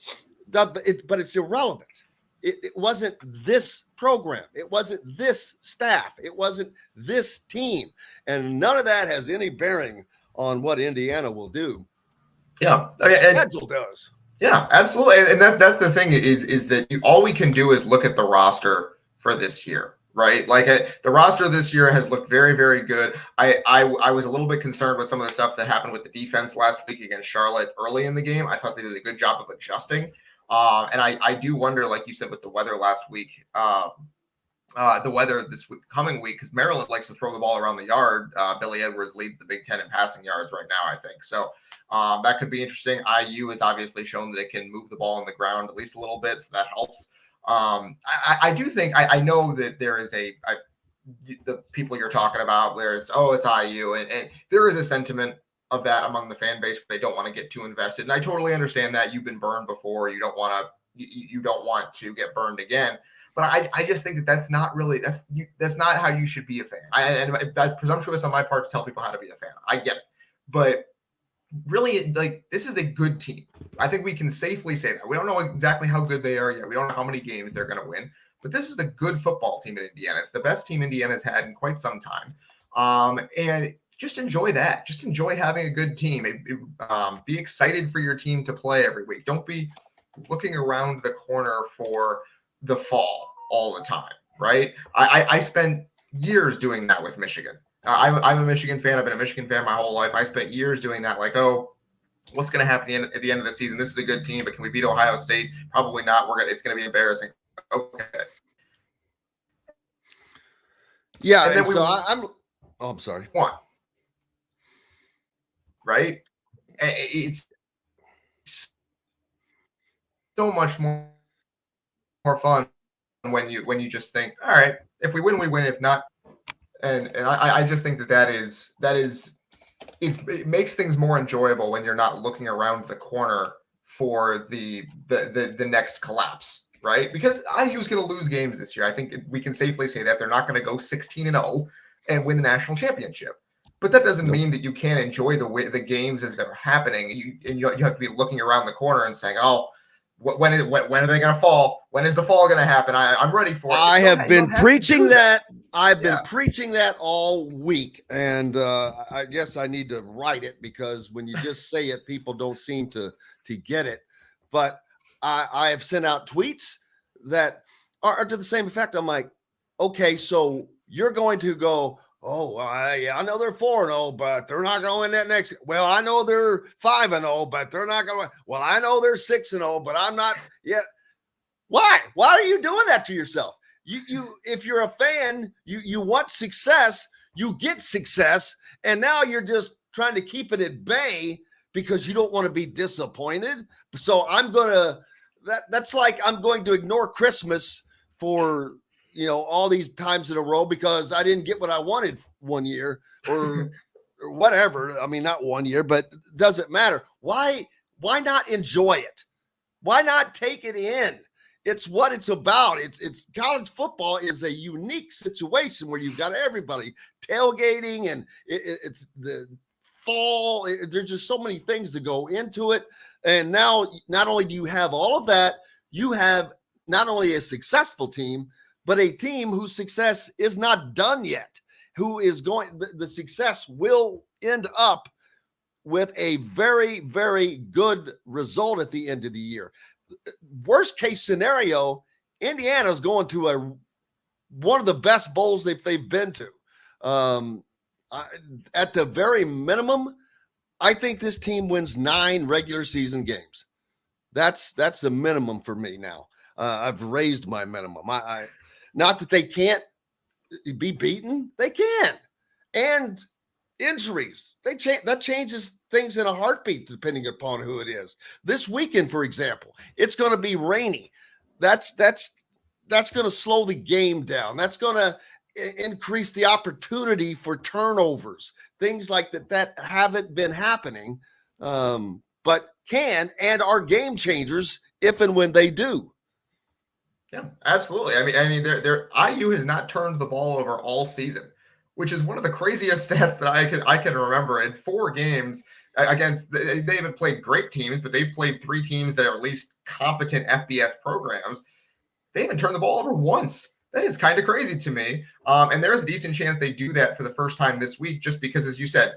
but it's irrelevant. It wasn't this program. It wasn't this staff. It wasn't this team. And none of that has any bearing on what Indiana will do.
Yeah.
The schedule does.
Yeah, absolutely. And that's the thing is that all we can do is look at the roster for this year, right? Like the roster this year has looked very, very good. I was a little bit concerned with some of the stuff that happened with the defense last week against Charlotte early in the game. I thought they did a good job of adjusting. And I do wonder, like you said, with the weather last week, the weather this coming week, because Maryland likes to throw the ball around the yard. Billy Edwards leads the Big Ten in passing yards right now, I think. So that could be interesting. IU has obviously shown that it can move the ball on the ground at least a little bit, so that helps. I do think I know that there is the people you're talking about where it's IU, and there is a sentiment of that among the fan base. They don't want to get too invested, and I totally understand that. You've been burned before. You don't want to get burned again. But I just think that's not really that's not how you should be a fan. And that's presumptuous on my part to tell people how to be a fan. I get it, but really, like, this is a good team. I think we can safely say that. We don't know exactly how good they are yet. We don't know how many games they're going to win, but this is a good football team in Indiana. It's the best team Indiana's had in quite some time. And just enjoy that. Just enjoy having a good team. Be excited for your team to play every week. Don't be looking around the corner for the fall all the time, right? I spent years doing that with Michigan. I'm a Michigan fan. I've been a Michigan fan my whole life. I spent years doing that, like, what's going to happen at the end of the season? This is a good team, but can we beat Ohio State? Probably not. It's going to be embarrassing. Okay.
Yeah, and so I'm sorry.
One. Right? It's so much more fun when you just think, all right, if we win, we win. If not, and I just think that is it makes things more enjoyable when you're not looking around the corner for the next collapse, right? Because IU's going to lose games this year. I think we can safely say that they're not going to go 16-0 and win the national championship. But that doesn't mean that you can't enjoy the games as they're happening. You have to be looking around the corner and saying, when are they going to fall? When is the fall going to happen? I'm ready for it.
I have been preaching that. I've been preaching that all week, and I guess I need to write it, because when you just say it, people don't seem to get it. But I have sent out tweets that are to the same effect. I'm like, okay, so you're going to go, I know they're 4-0, but they're not going that next. Well, I know they're 5-0, but they're not going. Well, I know they're 6-0, but I'm not yet. Why? Why are you doing that to yourself? You if you're a fan, you want success, you get success, and now you're just trying to keep it at bay because you don't want to be disappointed. So that's like I'm going to ignore Christmas for
all these times in a row because I didn't get what I wanted one year or whatever. I mean, not 1 year, but it doesn't matter. Why not enjoy it? Why not take it in? It's what it's about. It's college football is a unique situation where you've got everybody tailgating and it's the fall. There's just so many things to go into it. And now not only do you have all of that, you have not only a successful team, but a team whose success is not done yet, who is going, the success will end up with a very, very good result at the end of the year. Worst case scenario, Indiana's going to one of the best bowls they've been to. At the very minimum, I think this team wins 9 regular season games. That's a minimum for me now. I've raised my minimum. I not that they can't be beaten, they can. And injuries, that changes things in a heartbeat depending upon who it is. This weekend, for example, it's going to be rainy. That's going to slow the game down. That's going to increase the opportunity for turnovers, things like that haven't been happening, but can and are game changers if and when they do.
Yeah, absolutely. I mean, IU has not turned the ball over all season, which is one of the craziest stats that I can remember. In 4 games against, they haven't played great teams, but they've played 3 teams that are at least competent FBS programs. They haven't turned the ball over once. That is kind of crazy to me. And there's a decent chance they do that for the first time this week, just because, as you said,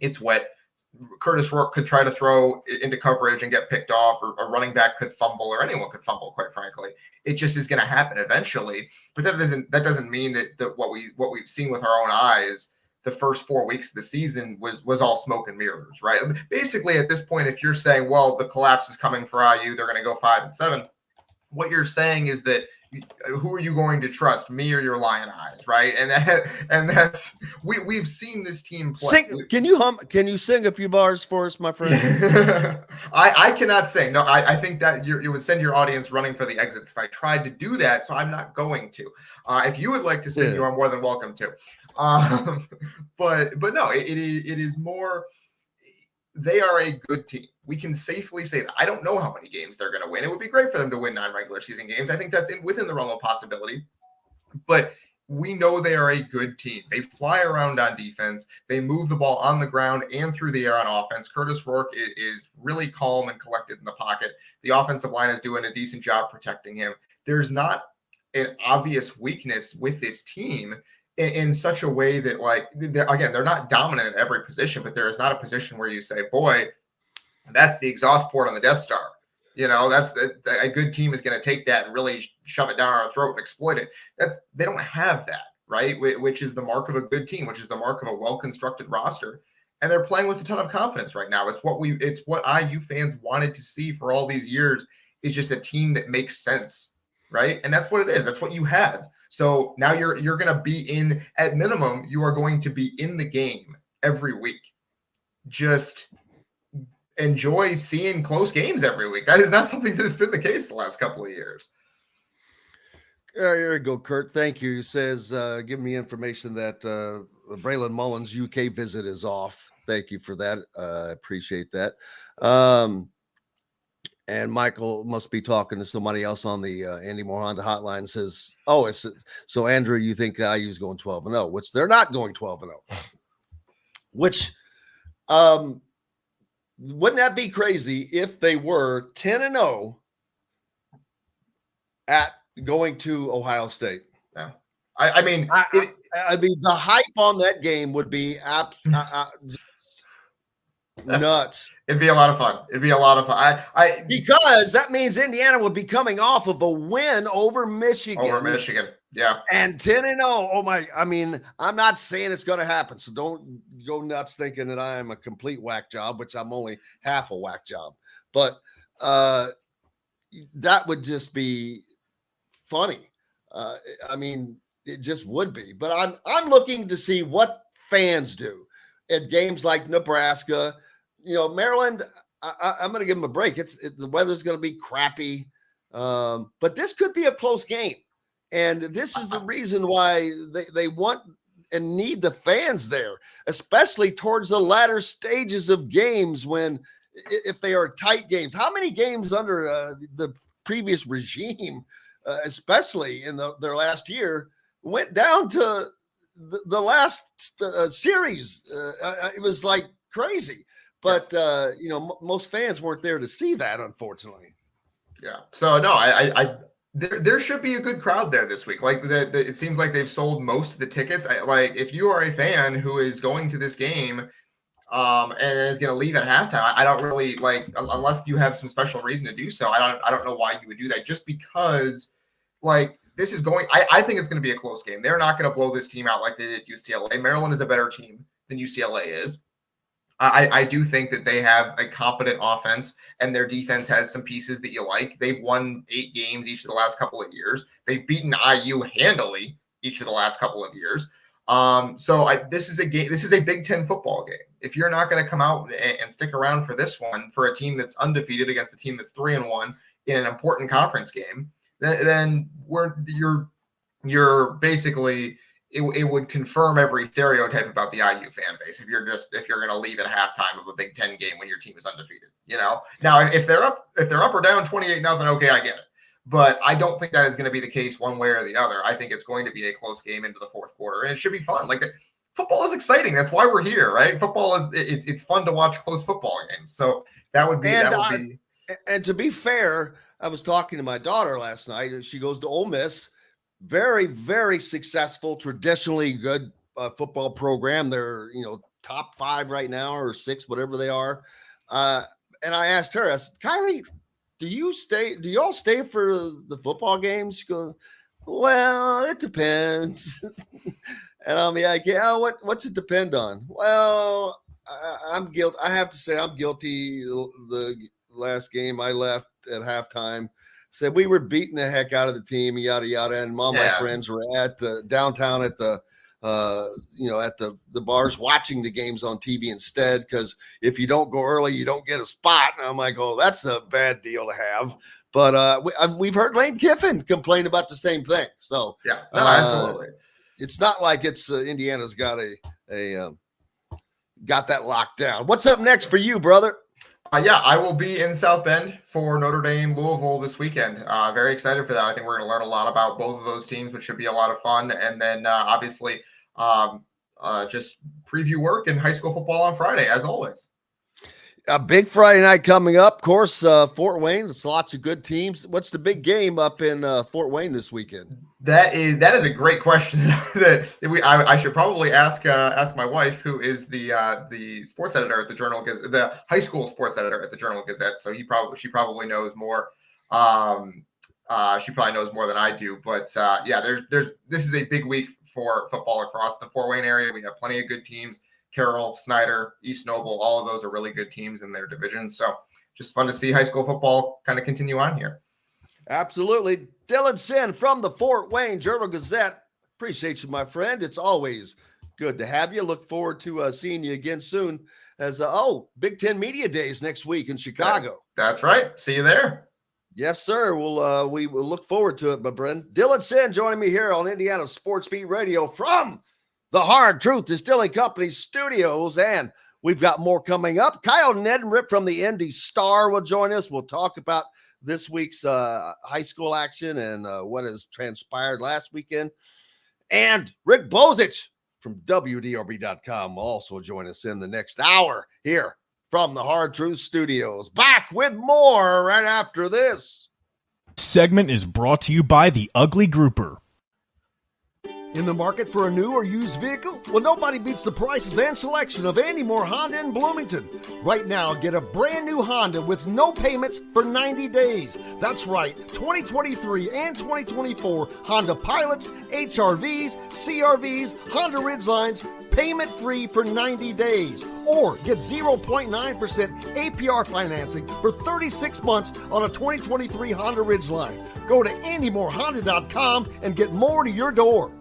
it's wet. Curtis Rourke could try to throw into coverage and get picked off, or a running back could fumble, or anyone could fumble, quite frankly. It just is going to happen eventually. But that doesn't mean that what we've seen with our own eyes the first 4 weeks of the season was all smoke and mirrors, right? Basically, at this point, if you're saying, well, the collapse is coming for IU, they're going to go 5-7, what you're saying is that who are you going to trust, me or your lion eyes, right? And that's we've seen this team play.
Can you sing a few bars for us, my friend?
I cannot sing. No, I think that you would send your audience running for the exits if I tried to do that, so I'm not going to. If you would like to sing, you are more than welcome to. But no, it is more. They are a good team. We can safely say that. I don't know how many games they're going to win. It would be great for them to win 9 regular season games. I think that's within the realm of possibility. But we know they are a good team. They fly around on defense. They move the ball on the ground and through the air on offense. Curtis Rourke is really calm and collected in the pocket. The offensive line is doing a decent job protecting him. There's not an obvious weakness with this team in such a way that, like, they're not dominant at every position, but there is not a position where you say, boy, that's the exhaust port on the Death Star. That's a good team is going to take that and really shove it down our throat and exploit it. They don't have that, right? Which is the mark of a good team, which is the mark of a well-constructed roster. And they're playing with a ton of confidence right now. It's what IU fans wanted to see for all these years, is just a team that makes sense, right? And that's what it is. That's what you have. So now you're going to be at minimum, you are going to be in the game every week. Just enjoy seeing close games every week. That is not something that has been the case the last couple of years.
There you go, Kurt. Thank you. He says, give me information that Braylon Mullins' UK visit is off. Thank you for that. I appreciate that. And Michael must be talking to somebody else on the Andy Moore Honda hotline. Says, so Andrew, you think IU's going 12-0, which they're not going 12-0. Which, wouldn't that be crazy if they were 10-0 at going to Ohio State?
Yeah, I mean,
the hype on that game would be nuts.
It'd be a lot of fun.
Because that means Indiana would be coming off of a win over Michigan.
Yeah.
And 10-0. Oh my! I mean, I'm not saying it's going to happen, so don't go nuts thinking that I am a complete whack job, which I'm only half a whack job. But that would just be funny. I mean, it just would be. But I'm looking to see what fans do at games like Nebraska. Maryland, I'm going to give them a break. The weather's going to be crappy, but this could be a close game.
And this is the reason why they want and need the fans there, especially towards the latter stages of games when if they are tight games. How many games under the previous regime, especially in their last year, went down to the last series? It was like crazy. But, most fans weren't there to see that, unfortunately.
Yeah. So, no, there should be a good crowd there this week. Like, it seems like they've sold most of the tickets. If you are a fan who is going to this game and is going to leave at halftime, I don't really, unless you have some special reason to do so, I don't know why you would do that. Just because, this is going – I think it's going to be a close game. They're not going to blow this team out like they did UCLA. Maryland is a better team than UCLA is. I do think that they have a competent offense and their defense has some pieces that you like. They've won 8 games each of the last couple of years. They've beaten IU handily each of the last couple of years. This is a game. This is a Big Ten football game. If you're not going to come out and stick around for this one, for a team that's undefeated against a team that's 3-1 in an important conference game, then you're basically. It would confirm every stereotype about the IU fan base if you're going to leave at halftime of a Big Ten game when your team is undefeated. Now if they're up or down 28-0, okay, I get it, but I don't think that is going to be the case one way or the other. I think it's going to be a close game into the fourth quarter, and it should be fun. Football is exciting. That's why we're here, right? Football is it's fun to watch close football games. So that would be.
And to be fair, I was talking to my daughter last night, and she goes to Ole Miss. Very, very successful, traditionally good football program. They're, top 5 right now or 6, whatever they are. And I asked her, I said, Kylie, do you all stay for the football games? She goes, well, it depends. And I'm like, yeah, what's it depend on? Well, I'm guilty. I have to say I'm guilty. The last game I left at halftime, said we were beating the heck out of the team, yada yada, and all my friends were at the downtown at the at the bars watching the games on TV instead, because if you don't go early, you don't get a spot. And I'm like, oh, that's a bad deal to have. But we've heard Lane Kiffin complain about the same thing. So
absolutely,
it's not like it's Indiana's got got that locked down. What's up next for you, brother?
I will be in South Bend for Notre Dame Louisville this weekend. Very excited for that. I think we're going to learn a lot about both of those teams, which should be a lot of fun. And then obviously just preview work and high school football on Friday, as always.
A big Friday night coming up. Of course, Fort Wayne. There's lots of good teams. What's the big game up in Fort Wayne this weekend?
That is a great question that I should probably ask my wife, who is the sports editor at the Journal-Gazette, the high school sports editor at the Journal-Gazette. So she probably knows more. She probably knows more than I do. But this is a big week for football across the Fort Wayne area. We have plenty of good teams. Carroll, Snyder, East Noble, all of those are really good teams in their divisions. So just fun to see high school football kind of continue on here.
Absolutely. Dylan Sinn from the Fort Wayne Journal-Gazette. Appreciate you, my friend. It's always good to have you. Look forward to seeing you again soon as, Big Ten Media Days next week in Chicago.
That's right. See you there.
Yes, sir. We will look forward to it, my friend. Dylan Sinn joining me here on Indiana Sports Beat Radio from the Hard Truth Distilling Company studios, and we've got more coming up. Kyle Neddenriep from the Indy Star will join us. We'll talk about this week's high school action and what has transpired last weekend. And Rick Bozich from WDRB.com will also join us in the next hour here from the Hard Truth Studios. Back with more right after this.
Segment is brought to you by the Ugly Grouper.
In the market for a new or used vehicle? Well, nobody beats the prices and selection of Andy Moore Honda in Bloomington. Right now, get a brand new Honda with no payments for 90 days. That's right, 2023 and 2024 Honda Pilots, HRVs, CRVs, Honda Ridgelines, payment-free for 90 days. Or get 0.9% APR financing for 36 months on a 2023 Honda Ridgeline. Go to AndyMooreHonda.com and get more to your door.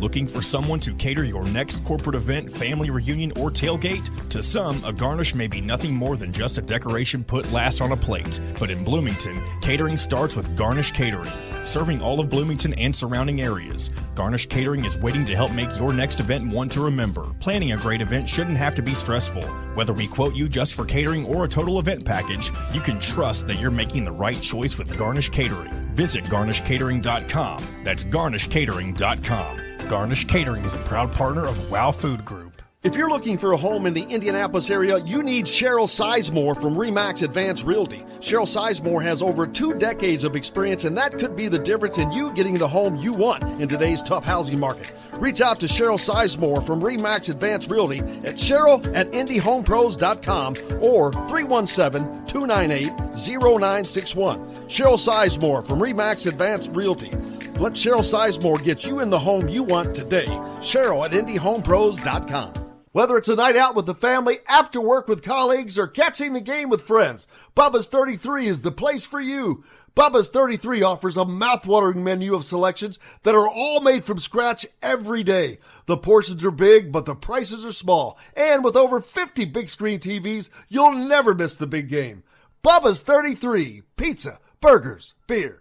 Looking for someone to cater your next corporate event, family reunion, or tailgate? To some, a garnish may be nothing more than just a decoration put last on a plate. But in Bloomington, catering starts with Garnish Catering. Serving all of Bloomington and surrounding areas, Garnish Catering is waiting to help make your next event one to remember. Planning a great event shouldn't have to be stressful. Whether we quote you just for catering or a total event package, you can trust that you're making the right choice with Garnish Catering. Visit garnishcatering.com. That's garnishcatering.com. Garnish Catering is a proud partner of WOW Food Group.
If you're looking for a home in the Indianapolis area, you need Cheryl Sizemore from RE/MAX Advanced Realty. Cheryl Sizemore has over 2 decades of experience, and that could be the difference in you getting the home you want in today's tough housing market. Reach out to Cheryl Sizemore from RE/MAX Advanced Realty at cheryl@indiehomepros.com or 317-298-0961. Cheryl Sizemore from RE/MAX Advanced Realty. Let Cheryl Sizemore get you in the home you want today. Cheryl@indiehomepros.com. Whether it's a night out with the family, after work with colleagues, or catching the game with friends, Bubba's 33 is the place for you. Bubba's 33 offers a mouthwatering menu of selections that are all made from scratch every day. The portions are big, but the prices are small. And with over 50 big screen TVs, you'll never miss the big game. Bubba's 33, pizza, burgers, beer.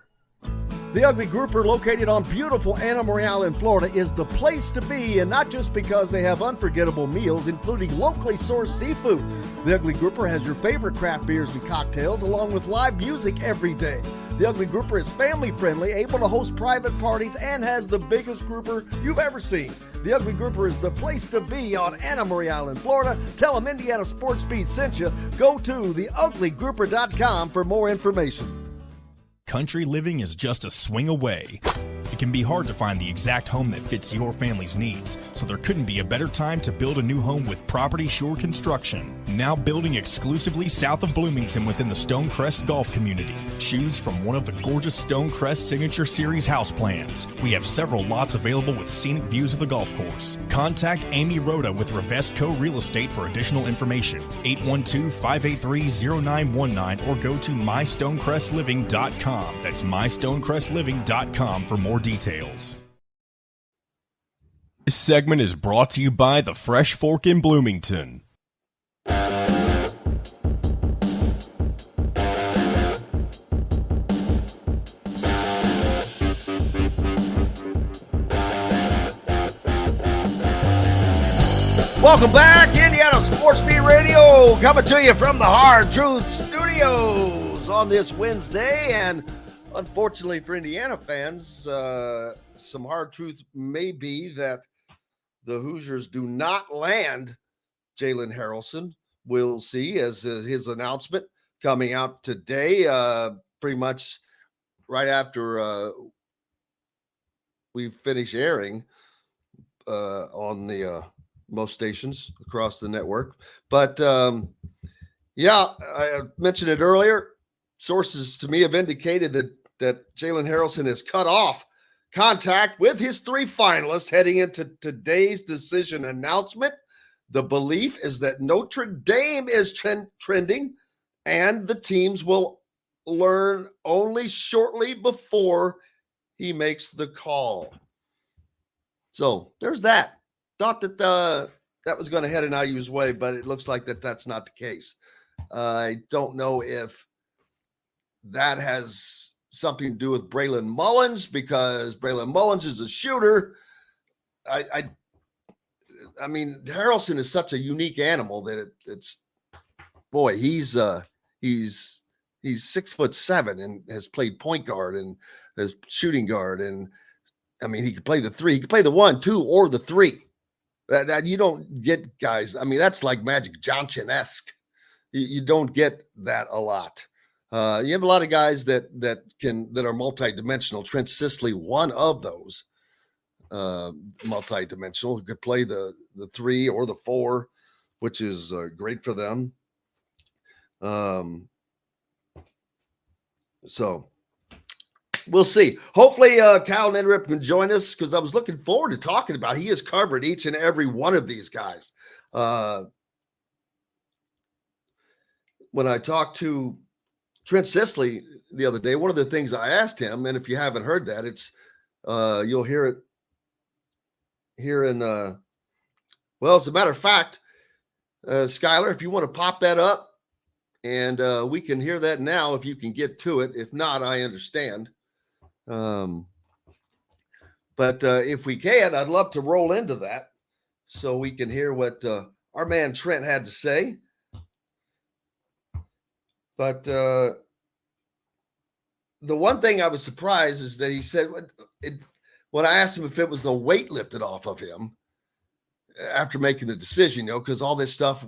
The Ugly Grouper, located on beautiful Anna Memorial in Florida, is the place to be, and not just because they have unforgettable meals, including locally sourced seafood. The Ugly Grouper has your favorite craft beers and cocktails, along with live music every day. The Ugly Grouper is family-friendly, able to host private parties, and has the biggest grouper you've ever seen. The Ugly Grouper is the place to be on Anna Memorial in Florida. Tell them Indiana Sports Beat sent you. Go to theuglygrouper.com for more information.
Country living is just a swing away. It can be hard to find the exact home that fits your family's needs, so there couldn't be a better time to build a new home with Property Shore Construction. Now building exclusively south of Bloomington within the Stonecrest Golf community. Choose from one of the gorgeous Stonecrest Signature Series house plans. We have several lots available with scenic views of the golf course. Contact Amy Rhoda with Ravesco Real Estate for additional information. 812-583-0919 or go to mystonecrestliving.com. That's mystonecrestliving.com for more details. This segment is brought to you by the Fresh Fork in Bloomington.
Welcome back, Indiana Sports Beat Radio, coming to you from the Hard Truth Studios on this Wednesday. And unfortunately for Indiana fans, some hard truth may be that the Hoosiers do not land Jalen Harrelson. We'll see as his announcement coming out today, pretty much right after we finish airing on the most stations across the network. But yeah, I mentioned it earlier. Sources to me have indicated that Jalen Harrelson has cut off contact with his 3 finalists heading into today's decision announcement. The belief is that Notre Dame is trending, and the teams will learn only shortly before he makes the call. So there's that. Thought that that was going to head in IU's way, but it looks like that's not the case. I don't know if that has something to do with Braylon Mullins, because Braylon Mullins is a shooter. I mean, Harrelson is such a unique animal that it's boy, he's 6'7" and has played point guard and has shooting guard, and I mean he could play the 3, he could play the 1, 2, or the 3. That you don't get guys. I mean, that's like Magic Johnson-esque. You don't get that a lot. You have a lot of guys that are multidimensional. Trent Sisley, one of those multidimensional, who could play the 3 or the 4, which is great for them. So we'll see. Hopefully Kyle Neddenriep can join us, because I was looking forward to talking about. He has covered each and every one of these guys. When I talked to Trent Sisley the other day, one of the things I asked him, and if you haven't heard that, it's you'll hear it
here in, well, as a matter of fact, Skylar, if you want to pop that up, and we can hear that now if you can get to it. If not, I understand. But if we can, I'd love to roll into that so we can hear what our man Trent had to say. But the one thing I was surprised is that he said, when I asked him if it was the weight lifted off of him after making the decision, because all this stuff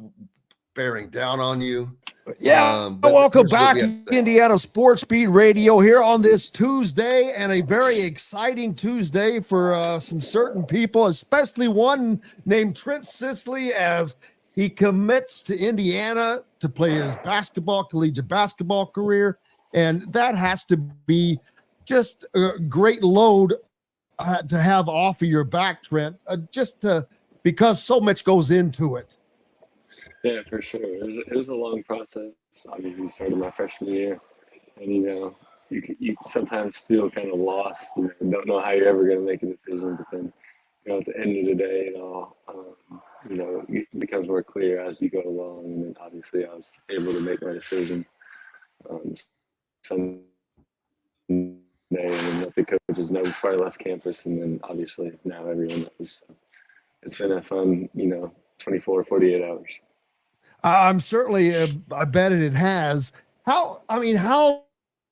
bearing down on you.
Yeah, welcome back to Indiana Sports Beat Radio here on this Tuesday, and a very exciting Tuesday for some certain people, especially one named Trent Sisley, as he commits to Indiana to play his collegiate basketball career, and that has to be just a great load to have off of your back, Trent, because so much goes into it.
Yeah, for sure. It was a long process. Obviously, started my freshman year, and you sometimes feel kind of lost and don't know how you're ever going to make a decision. But then, at the end of the day, it all it becomes more clear as you go along. And then obviously, I was able to make my decision Sunday, and then let the coaches know before I left campus, and then obviously now everyone knows. So it's been a fun, 24, 48 hours.
I'm certainly, I bet it has. How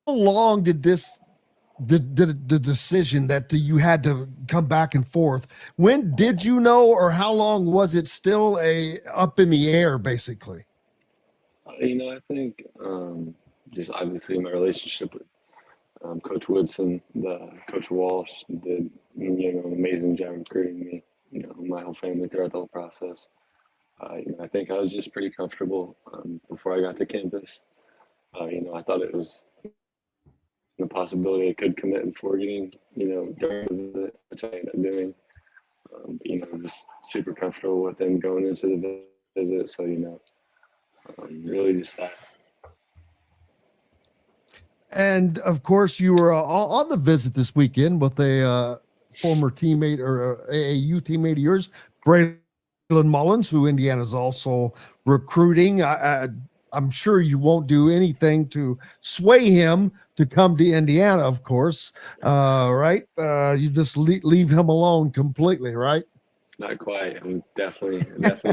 long did the decision that you had to come back and forth? When did you know, or how long was it still up in the air, basically?
I think just obviously my relationship with Coach Woodson, Coach Walsh did an amazing job recruiting me, my whole family throughout the whole process. I think I was just pretty comfortable before I got to campus. I thought it was a possibility I could commit before getting, during the visit, which I ended up doing. I'm just super comfortable with them going into the visit. So, really just that.
And of course, you were on the visit this weekend with a former teammate or AAU teammate of yours, Braylon Mullins, who Indiana's also recruiting. I'm sure you won't do anything to sway him to come to Indiana, of course, right? You just leave him alone completely, right?
Not quite. I'm definitely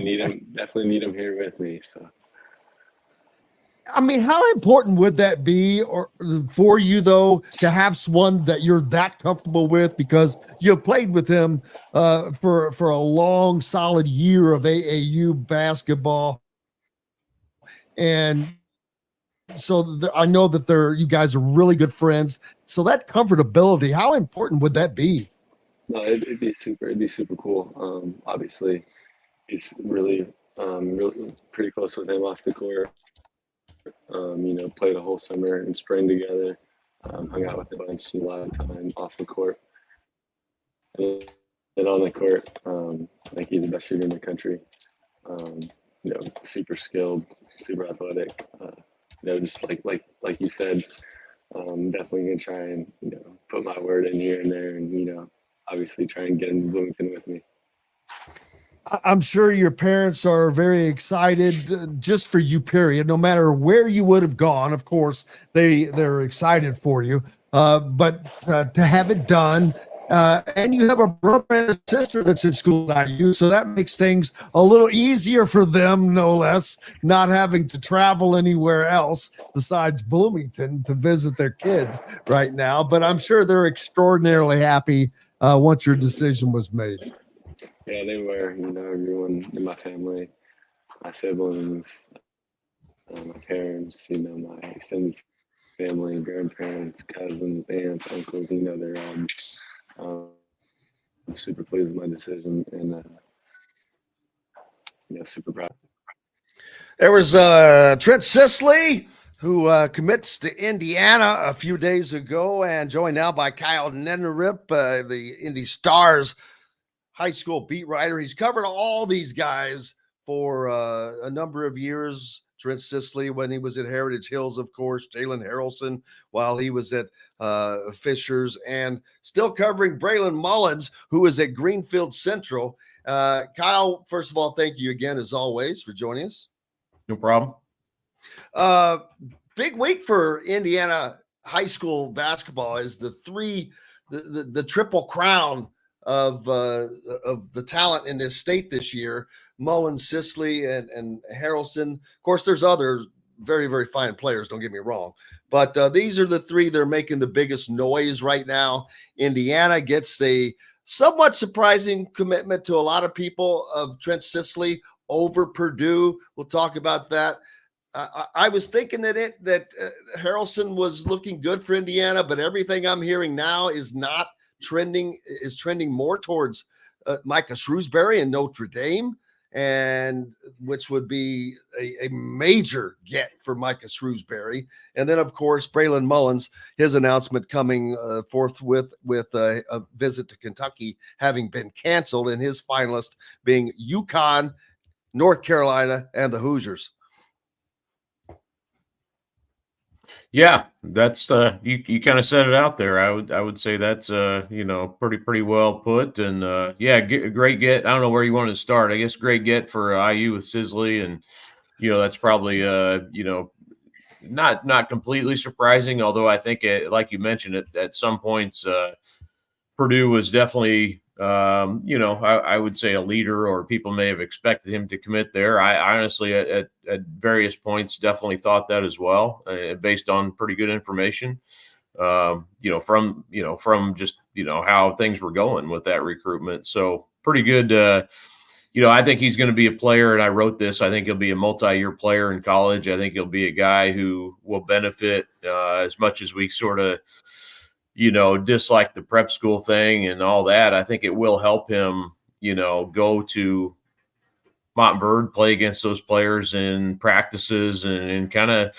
need him. Definitely need him here with me. So.
How important would that be for you, though, to have someone that you're that comfortable with, because you've played with him for a long, solid year of AAU basketball, and so I know that you guys are really good friends. So that comfortability, how important would that be?
No, it'd be super cool. Obviously, he's really pretty close with him off the court. Played a whole summer and spring together. Hung out with a bunch, a lot of time off the court. And on the court, I think he's the best shooter in the country. Super skilled, super athletic. Just like you said, definitely gonna try and put my word in here and there, and obviously try and get him to Bloomington with me.
I'm sure your parents are very excited just for you, period. No matter where you would have gone, of course, they're excited for you. But to have it done, and you have a brother and a sister that's in school at IU, so that makes things a little easier for them, no less, not having to travel anywhere else besides Bloomington to visit their kids right now. But I'm sure they're extraordinarily happy once your decision was made.
Yeah, they were, everyone in my family, my siblings, my parents, my extended family, grandparents, cousins, aunts, uncles, they're all super pleased with my decision and, super proud.
There was Trent Sisley, who commits to Indiana a few days ago, and joined now by Kyle Neddenriep, the Indy Stars high school beat writer. He's covered all these guys for a number of years, Trent Sisley when he was at Heritage Hills, of course, Jalen Harrelson while he was at Fishers, and still covering Braylon Mullins, who is at Greenfield Central. Kyle, first of all, thank you again, as always, for joining us.
No problem.
Big week for Indiana high school basketball is the triple crown of the talent in this state this year. Mullins, Sisley, and Harrelson. Of course, there's other very, very fine players, don't get me wrong. But these are the three that are making the biggest noise right now. Indiana gets a somewhat surprising commitment to a lot of people of Trent Sisley over Purdue. We'll talk about that. I was thinking that Harrelson was looking good for Indiana, but everything I'm hearing now is trending more towards Micah Shrewsbury and Notre Dame, and which would be a major get for Micah Shrewsbury. And then, of course, Braylon Mullins, his announcement coming forth with a visit to Kentucky having been canceled, and his finalist being UConn, North Carolina, and the Hoosiers.
Yeah, that's you kind of set it out there. I would say that's pretty well put, and great get. I don't know where you want to start. I guess great get for IU with Sisley, and that's probably not completely surprising. Although I think like you mentioned at some points, Purdue was definitely I would say a leader, or people may have expected him to commit there. I honestly, at various points, definitely thought that as well, based on pretty good information, from just, how things were going with that recruitment. So pretty good. I think he's going to be a player, and I wrote this. I think he'll be a multi-year player in college. I think he'll be a guy who will benefit as much as we sort of, dislike the prep school thing and all that. I think it will help him, go to Montverde, play against those players in practices and kind of,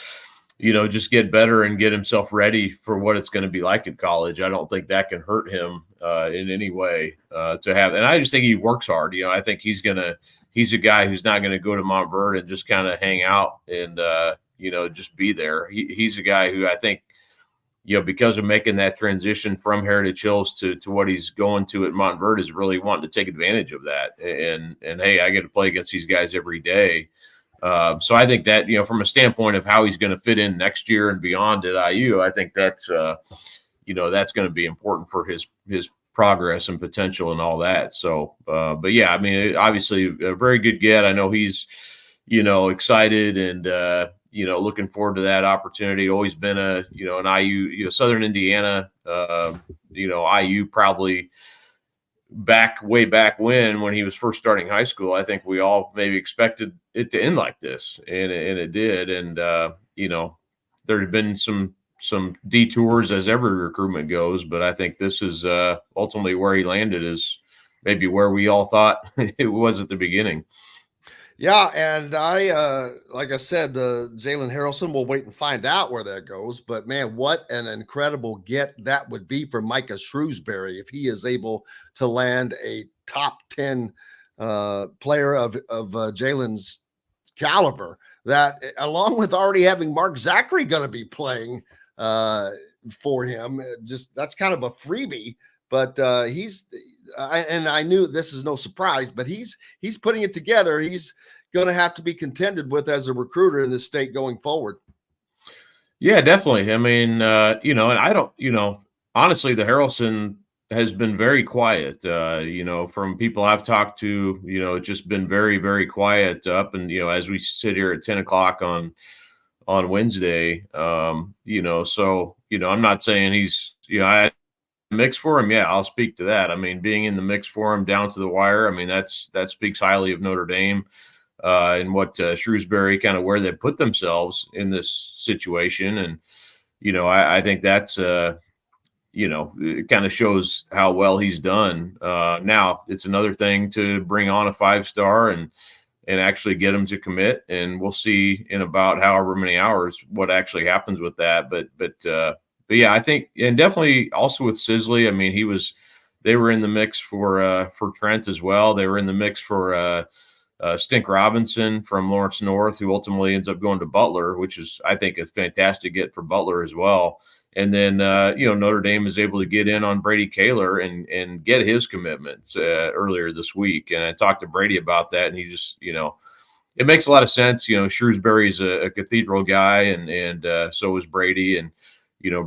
just get better and get himself ready for what it's going to be like at college. I don't think that can hurt him in any way to have. And I just think he works hard. I think he's a guy who's not going to go to Montverde and just kind of hang out and, just be there. He's a guy who I think, because of making that transition from Heritage Hills to what he's going to at Montverde, is really wanting to take advantage of that. And hey, I get to play against these guys every day. So I think that, from a standpoint of how he's going to fit in next year and beyond at IU, I think that's, that's going to be important for his progress and potential and all that. So, but yeah, I mean, obviously a very good get. I know he's, excited and, looking forward to that opportunity. Always been an IU, Southern Indiana, IU probably way back when he was first starting high school. I think we all maybe expected it to end like this, and it did. And there have been some detours as every recruitment goes, but I think this is ultimately where he landed, is maybe where we all thought it was at the beginning.
Yeah, and I, like I said, Jalen Harrelson, we'll wait and find out where that goes. But, man, what an incredible get that would be for Micah Shrewsbury if he is able to land a top 10 player of Jalen's caliber, that along with already having Mark Zachary going to be playing for him, just that's kind of a freebie. But I knew this is no surprise, but he's putting it together. He's going to have to be contended with as a recruiter in this state going forward.
Yeah, definitely. I mean, and I don't, honestly, the Harrelson has been very quiet, from people I've talked to, it's just been very, very quiet up. And, as we sit here at 10 o'clock on Wednesday, so, I'm not saying he's, I mix for him. Yeah, I'll speak to that. I mean, being in the mix for him down to the wire, I mean, that speaks highly of Notre Dame and what Shrewsbury, kind of where they put themselves in this situation. And, I think that's, it kind of shows how well he's done. Now it's another thing to bring on a 5-star and actually get him to commit. And we'll see in about however many hours what actually happens with that. But yeah, I think, and definitely also with Sisley, I mean, they were in the mix for Trent as well. They were in the mix for, Stink Robinson from Lawrence North, who ultimately ends up going to Butler, which is, I think, a fantastic get for Butler as well. And then, Notre Dame is able to get in on Brady Kaler and get his commitments earlier this week. And I talked to Brady about that, and he just, it makes a lot of sense. Shrewsbury's a cathedral guy, and so is Brady. And,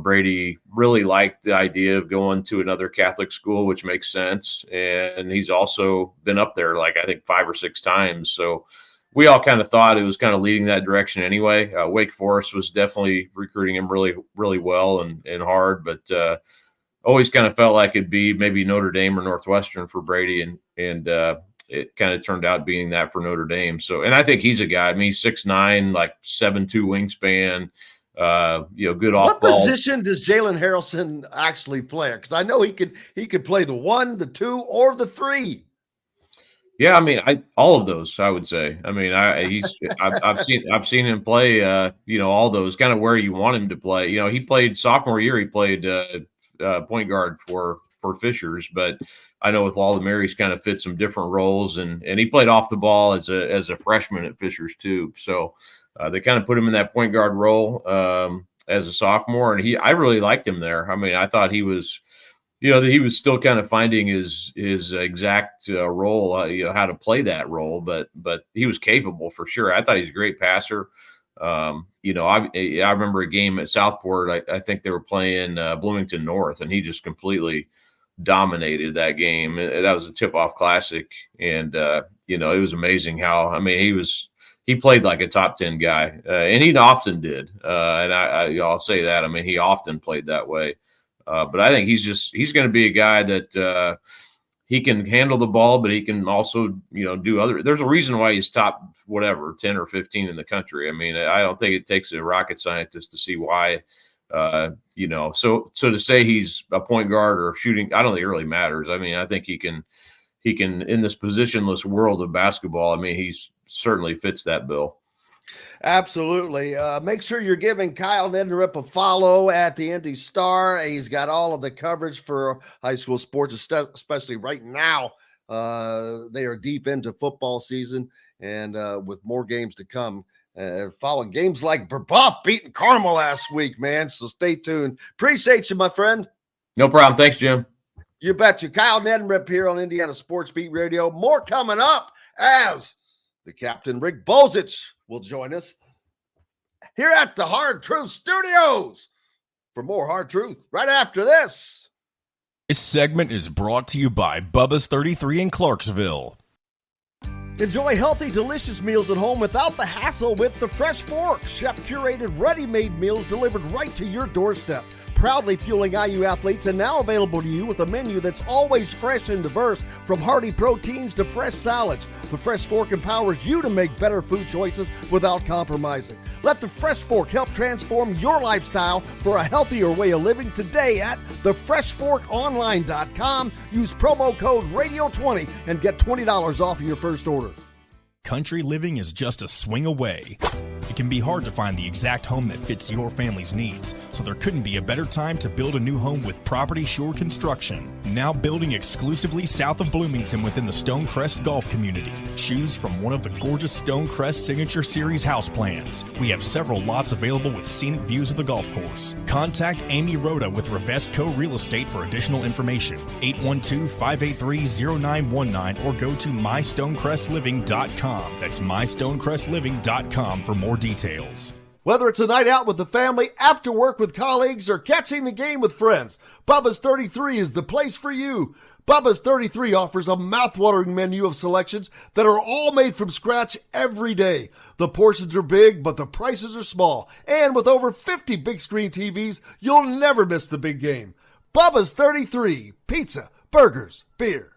Brady really liked the idea of going to another Catholic school, which makes sense. And he's also been up there, I think 5 or 6 times. So we all kind of thought it was kind of leading that direction anyway. Wake Forest was definitely recruiting him really, really well and hard, but always kind of felt like it'd be maybe Notre Dame or Northwestern for Brady. And it kind of turned out being that for Notre Dame. So, and I think he's a guy, I mean, he's 6'9", 7'2" wingspan, good off
What
ball.
position does Jalen Harrelson actually play? Because I know he could play the 1, the 2, or the 3.
Yeah, I mean, all of those, I would say. I mean, I've seen him play, all those, kind of where you want him to play. He played sophomore year. He played point guard for Fishers, but I know with Lawler Mary's kind of fit some different roles, and he played off the ball as a freshman at Fishers too. So they kind of put him in that point guard role as a sophomore, and I really liked him there. I mean, I thought he was. That he was still kind of finding his exact role, how to play that role, but he was capable for sure. I thought he's a great passer. I remember a game at Southport. I think they were playing Bloomington North, and he just completely dominated that game. That was a tip-off classic, and it was amazing how. I mean, he played like a top 10 guy, and he often did. And I'll say that. I mean, he often played that way. But I think he's going to be a guy that he can handle the ball, but he can also, do other. There's a reason why he's top 10 or 15 in the country. I mean, I don't think it takes a rocket scientist to see why. So to say he's a point guard or shooting, I don't think it really matters. I mean, I think he can in this positionless world of basketball. I mean, he certainly fits that bill.
Absolutely. Make sure you're giving Kyle Neddenriep a follow at the Indy Star. He's got all of the coverage for high school sports, especially right now. They are deep into football season, and with more games to come. Follow games like Brebeuf beating Carmel last week, man. So stay tuned. Appreciate you, my friend.
No problem. Thanks, Jim.
You betcha. Kyle Neddenriep here on Indiana Sports Beat Radio. More coming up as the captain, Rick Bozich, will join us here at the Hard Truth Studios for more Hard Truth right after this.
This segment is brought to you by Bubba's 33 in Clarksville.
Enjoy healthy, delicious meals at home without the hassle with the Fresh Fork. Chef-curated, ready-made meals delivered right to your doorstep. Proudly fueling IU athletes and now available to you with a menu that's always fresh and diverse, from hearty proteins to fresh salads. The Fresh Fork empowers you to make better food choices without compromising. Let the Fresh Fork help transform your lifestyle for a healthier way of living today at thefreshforkonline.com. Use promo code RADIO20 and get $20 off your first order.
Country living is just a swing away. It can be hard to find the exact home that fits your family's needs, so there couldn't be a better time to build a new home with Property Shore Construction. Now building exclusively south of Bloomington within the Stonecrest Golf community. Choose from one of the gorgeous Stonecrest Signature Series house plans. We have several lots available with scenic views of the golf course. Contact Amy Rhoda with Revesco Real Estate for additional information. 812-583-0919 or go to mystonecrestliving.com. That's mystonecrestliving.com for more details.
Whether it's a night out with the family, after work with colleagues, or catching the game with friends, Bubba's 33 is the place for you. Bubba's 33 offers a mouth-watering menu of selections that are all made from scratch every day. The portions are big, but the prices are small. And with over 50 big screen TVs, you'll never miss the big game. Bubba's 33, pizza, burgers, beer.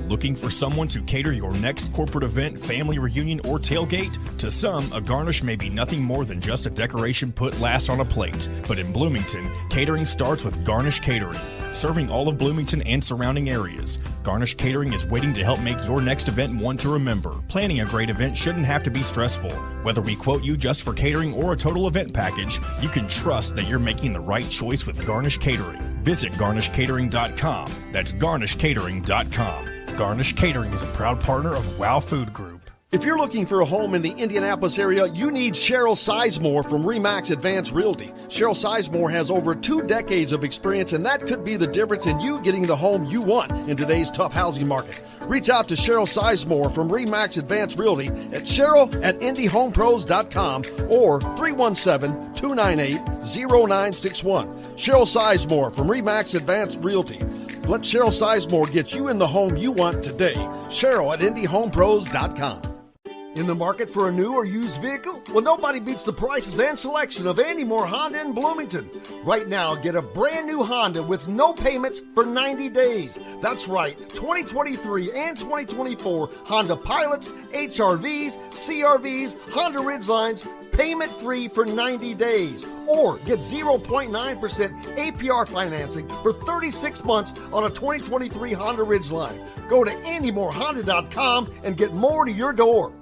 Looking for someone to cater your next corporate event, family reunion, or tailgate? To some, a garnish may be nothing more than just a decoration put last on a plate. But in Bloomington, catering starts with Garnish Catering. Serving all of Bloomington and surrounding areas, Garnish Catering is waiting to help make your next event one to remember. Planning a great event shouldn't have to be stressful. Whether we quote you just for catering or a total event package, you can trust that you're making the right choice with Garnish Catering. Visit garnishcatering.com. That's garnishcatering.com. Garnish Catering is a proud partner of WOW Food Group.
If you're looking for a home in the Indianapolis area, you need Cheryl Sizemore from RE/MAX Advanced Realty. Cheryl Sizemore has over 2 decades of experience, and that could be the difference in you getting the home you want in today's tough housing market. Reach out to Cheryl Sizemore from RE/MAX Advanced Realty at cheryl@indyhomepros.com or 317-298-0961. Cheryl Sizemore from RE/MAX Advanced Realty. Let Cheryl Sizemore get you in the home you want today. Cheryl@indyhomepros.com. In the market for a new or used vehicle? Well, nobody beats the prices and selection of Andy Moore Honda in Bloomington. Right now, get a brand new Honda with no payments for 90 days. That's right, 2023 and 2024 Honda Pilots, HRVs, CRVs, Honda Ridgelines, payment-free for 90 days. Or get 0.9% APR financing for 36 months on a 2023 Honda Ridgeline. Go to AndyMooreHonda.com and get more to your door.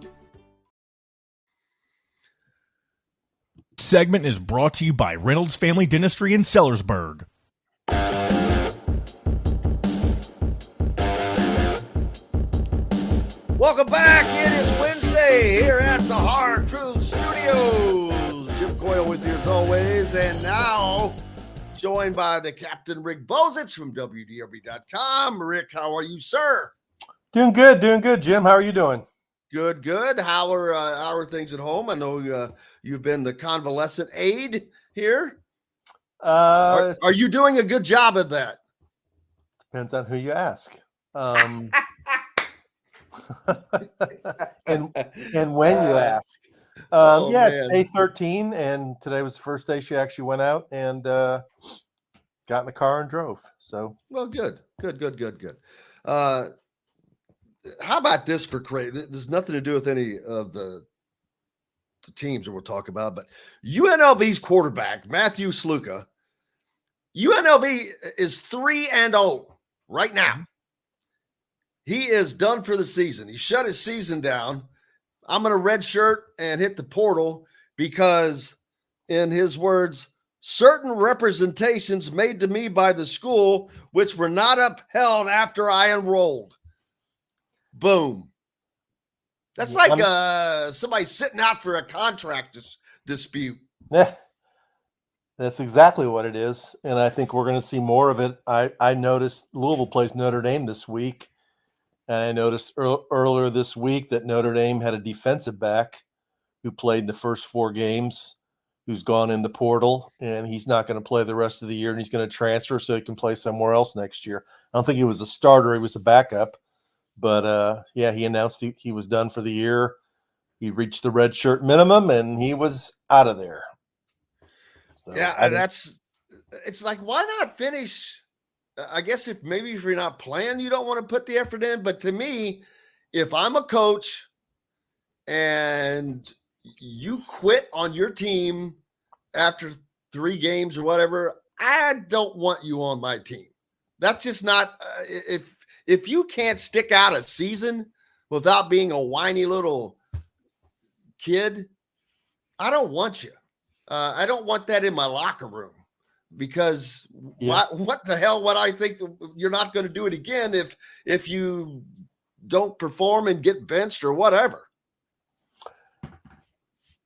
Segment is brought to you by Reynolds Family Dentistry in Sellersburg.
Welcome back. It is Wednesday here at the Hard Truth Studios. Jim Coyle with you as always, and now joined by the Captain Rick Bozich from WDRB.com. Rick, how are you, sir?
Doing good, Jim. How are you doing?
Good. How are things at home? I know you've been the convalescent aide here. Are you doing a good job of that?
Depends on who you ask. And when you ask. It's day 13, and today was the first day she actually went out and got in the car and drove. So
well, good. How about this for Craig? There's nothing to do with any of the teams that we'll talk about, but UNLV's quarterback, Matthew Sluka, UNLV is 3-0 right now. He is done for the season. He shut his season down. I'm going to redshirt and hit the portal because, in his words, certain representations made to me by the school, which were not upheld after I enrolled. Boom. That's like somebody sitting out for a contract dispute.
Yeah, that's exactly what it is. And I think we're going to see more of it. I noticed Louisville plays Notre Dame this week. And I noticed earlier this week that Notre Dame had a defensive back who played the first 4 games, who's gone in the portal, and he's not going to play the rest of the year, and he's going to transfer so he can play somewhere else next year. I don't think he was a starter. He was a backup. But, he announced he was done for the year. He reached the red shirt minimum, and he was out of there. So
it's like, why not finish? I guess if you're not playing, you don't want to put the effort in. But to me, if I'm a coach and you quit on your team after 3 games or whatever, I don't want you on my team. That's just not if you can't stick out a season without being a whiny little kid, I don't want you. I don't want that in my locker room because what the hell would I think you're not going to do it again if you don't perform and get benched or whatever.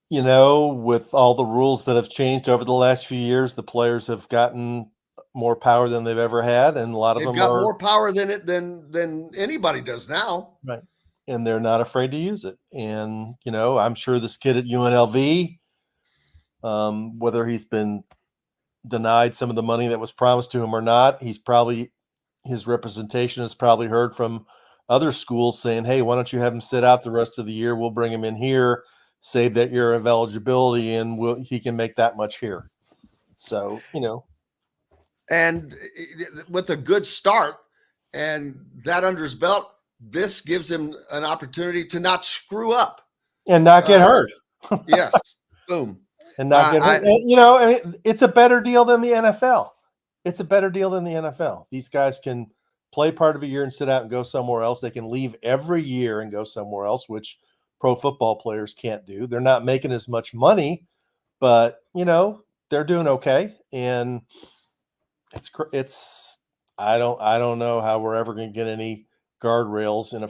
You know, with all the rules that have changed over the last few years, the players have gotten more power than they've ever had, and a lot of them
got more power than anybody does now.
Right. And they're not afraid to use it. And, you know, I'm sure this kid at UNLV, whether he's been denied some of the money that was promised to him or not, his representation has probably heard from other schools saying, hey, why don't you have him sit out the rest of the year? We'll bring him in here, save that year of eligibility, and he can make that much here. So, you know.
And with a good start and that under his belt, this gives him an opportunity to not screw up.
And not get hurt.
Yes. Boom.
And not get hurt. You know, it's a better deal than the NFL. It's a better deal than the NFL. These guys can play part of a year and sit out and go somewhere else. They can leave every year and go somewhere else, which pro football players can't do. They're not making as much money, but, you know, they're doing okay. And I don't know how we're ever going to get any guardrails in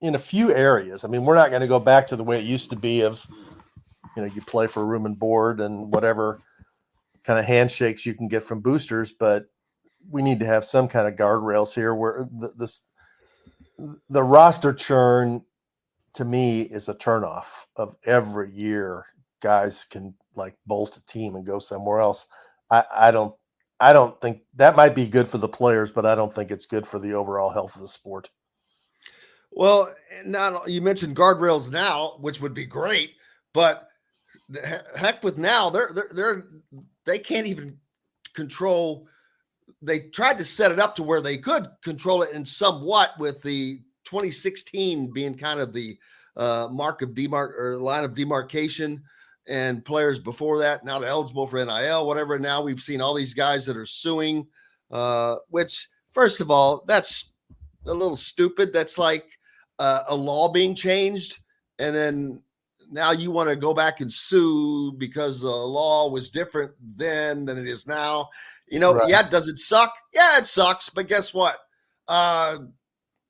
in a few areas. I mean, we're not going to go back to the way it used to be of, you play for room and board and whatever kind of handshakes you can get from boosters, but we need to have some kind of guardrails here where the roster churn to me is a turnoff of every year. Guys can like bolt a team and go somewhere else. I don't think that might be good for the players, but I don't think it's good for the overall health of the sport.
Well, now you mentioned guardrails now, which would be great, but heck with now, they can't even control. They tried to set it up to where they could control it in somewhat, with the 2016 being kind of the line of demarcation, and players before that not eligible for NIL, whatever. Now we've seen all these guys that are suing, which, first of all, that's a little stupid. That's like a law being changed, and then now you want to go back and sue because the law was different then than it is now. Right. Yeah, does it suck? Yeah, it sucks. But guess what? At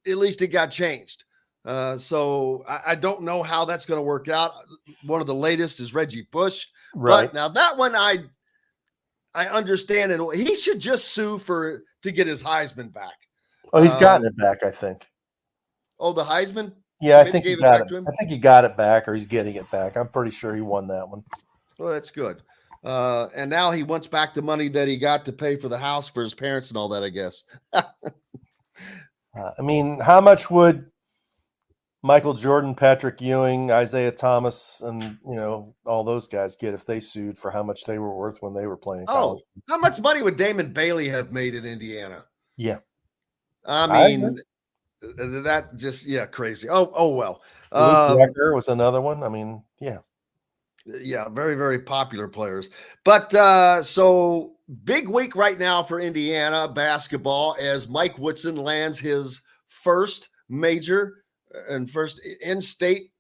least it got changed. So I don't know how that's going to work out. One of the latest is Reggie Bush. Right. But now that one I understand, and he should just sue to get his Heisman back.
Oh, he's gotten it back, I think.
Oh, the Heisman?
Yeah, I think he got it. I think he got it back, or he's getting it back. I'm pretty sure he won that one.
Well, that's good. And now he wants back the money that he got to pay for the house for his parents and all that, I guess.
I mean, how much would Michael Jordan, Patrick Ewing, Isaiah Thomas, and all those guys get if they sued for how much they were worth when they were playing college?
How much money would Damon Bailey have made in Indiana?
Yeah,
I mean, that just crazy. Oh well.
Luke Becker was another one. I mean, yeah,
very, very popular players. But so big week right now for Indiana basketball as Mike Woodson lands his first major and first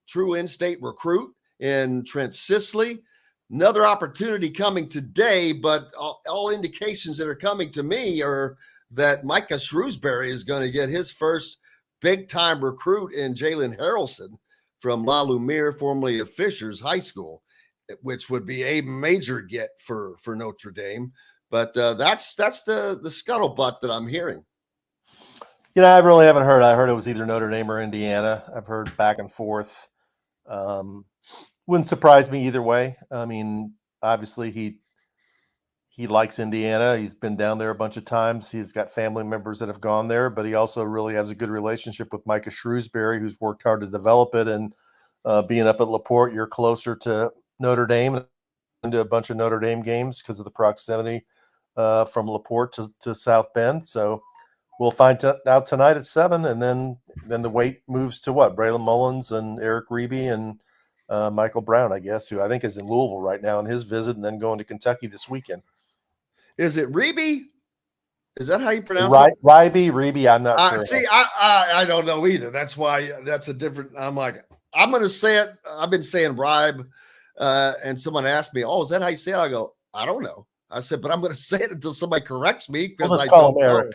true in-state recruit in Trent Sisley. Another opportunity coming today, but all indications that are coming to me are that Micah Shrewsbury is going to get his first big-time recruit in Jalen Harrelson from La Lumiere, formerly of Fishers High School, which would be a major get for Notre Dame. But that's the scuttlebutt that I'm hearing.
I really haven't heard. I heard it was either Notre Dame or Indiana. I've heard back and forth. Wouldn't surprise me either way. I mean, obviously he likes Indiana. He's been down there a bunch of times. He's got family members that have gone there, but he also really has a good relationship with Micah Shrewsbury, who's worked hard to develop it. And being up at LaPorte, you're closer to Notre Dame and to a bunch of Notre Dame games because of the proximity from LaPorte to South Bend. So we'll find out tonight at 7, and then the weight moves to what? Braylon Mullins and Eric Reeby and Michael Brown, I guess, who I think is in Louisville right now on his visit, and then going to Kentucky this weekend.
Is it Reeby? Is that how you pronounce it?
Reeby, I'm not sure.
See, I don't know either. That's why that's a different. I'm like, I'm going to say it. I've been saying Ribe, and someone asked me, "Oh, is that how you say it?" I go, I don't know. I said, but I'm going to say it until somebody corrects me because I don't know.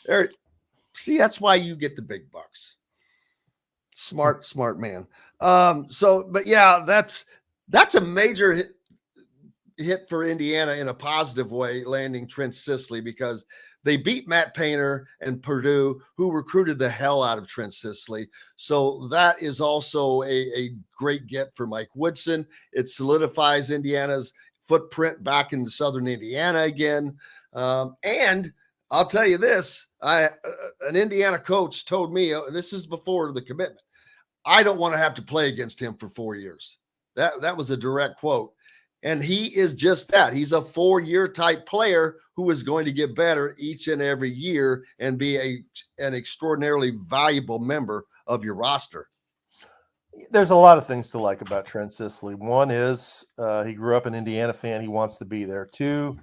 Eric. See, that's why you get the big bucks. Smart man. But yeah, that's a major hit for Indiana in a positive way, landing Trent Sisley, because they beat Matt Painter and Purdue, who recruited the hell out of Trent Sisley. So that is also a great get for Mike Woodson. It solidifies Indiana's footprint back in Southern Indiana again. And I'll tell you this, an Indiana coach told me, this is before the commitment, I don't want to have to play against him for 4 years. That was a direct quote. And he is just that. He's a 4-year type player who is going to get better each and every year and be an extraordinarily valuable member of your roster.
There's a lot of things to like about Trent Sisley. One is he grew up an Indiana fan. He wants to be there. 2,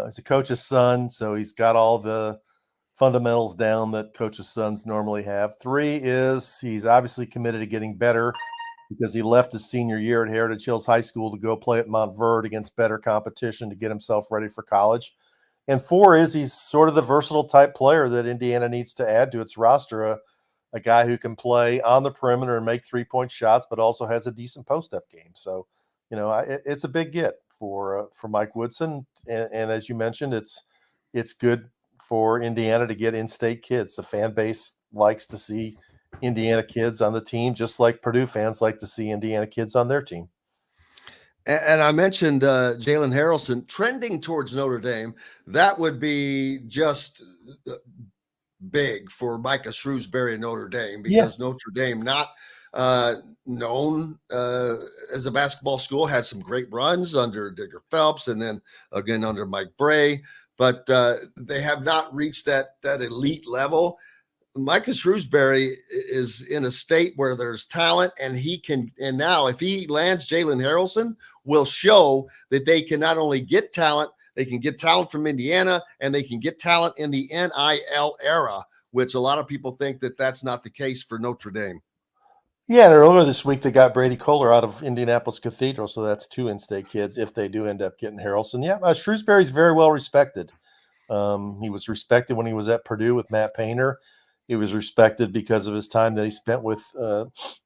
he's a coach's son, so he's got all the fundamentals down that coaches' sons normally have. 3 is he's obviously committed to getting better because he left his senior year at Heritage Hills High School to go play at Montverde against better competition to get himself ready for college. And 4 is he's sort of the versatile type player that Indiana needs to add to its roster. A guy who can play on the perimeter and make 3-point shots, but also has a decent post-up game. So, it's a big get for Mike Woodson. And as you mentioned, it's good for Indiana to get in-state kids. The fan base likes to see Indiana kids on the team, just like Purdue fans like to see Indiana kids on their team.
And I mentioned Jalen Harrelson trending towards Notre Dame. That would be just big for Micah Shrewsbury and Notre Dame, because Notre Dame, not known as a basketball school, had some great runs under Digger Phelps and then again under Mike Bray, but they have not reached that elite level. Micah Shrewsbury is in a state where there's talent, and now if he lands Jalen Harrelson, will show that they can not only get talent, they can get talent from Indiana, and they can get talent in the NIL era, which a lot of people think that that's not the case for Notre Dame.
Yeah, and earlier this week they got Brady Kohler out of Indianapolis Cathedral, so that's 2 in-state kids if they do end up getting Harrelson. Yeah, Shrewsbury's very well respected. He was respected when he was at Purdue with Matt Painter. He was respected because of his time that he spent with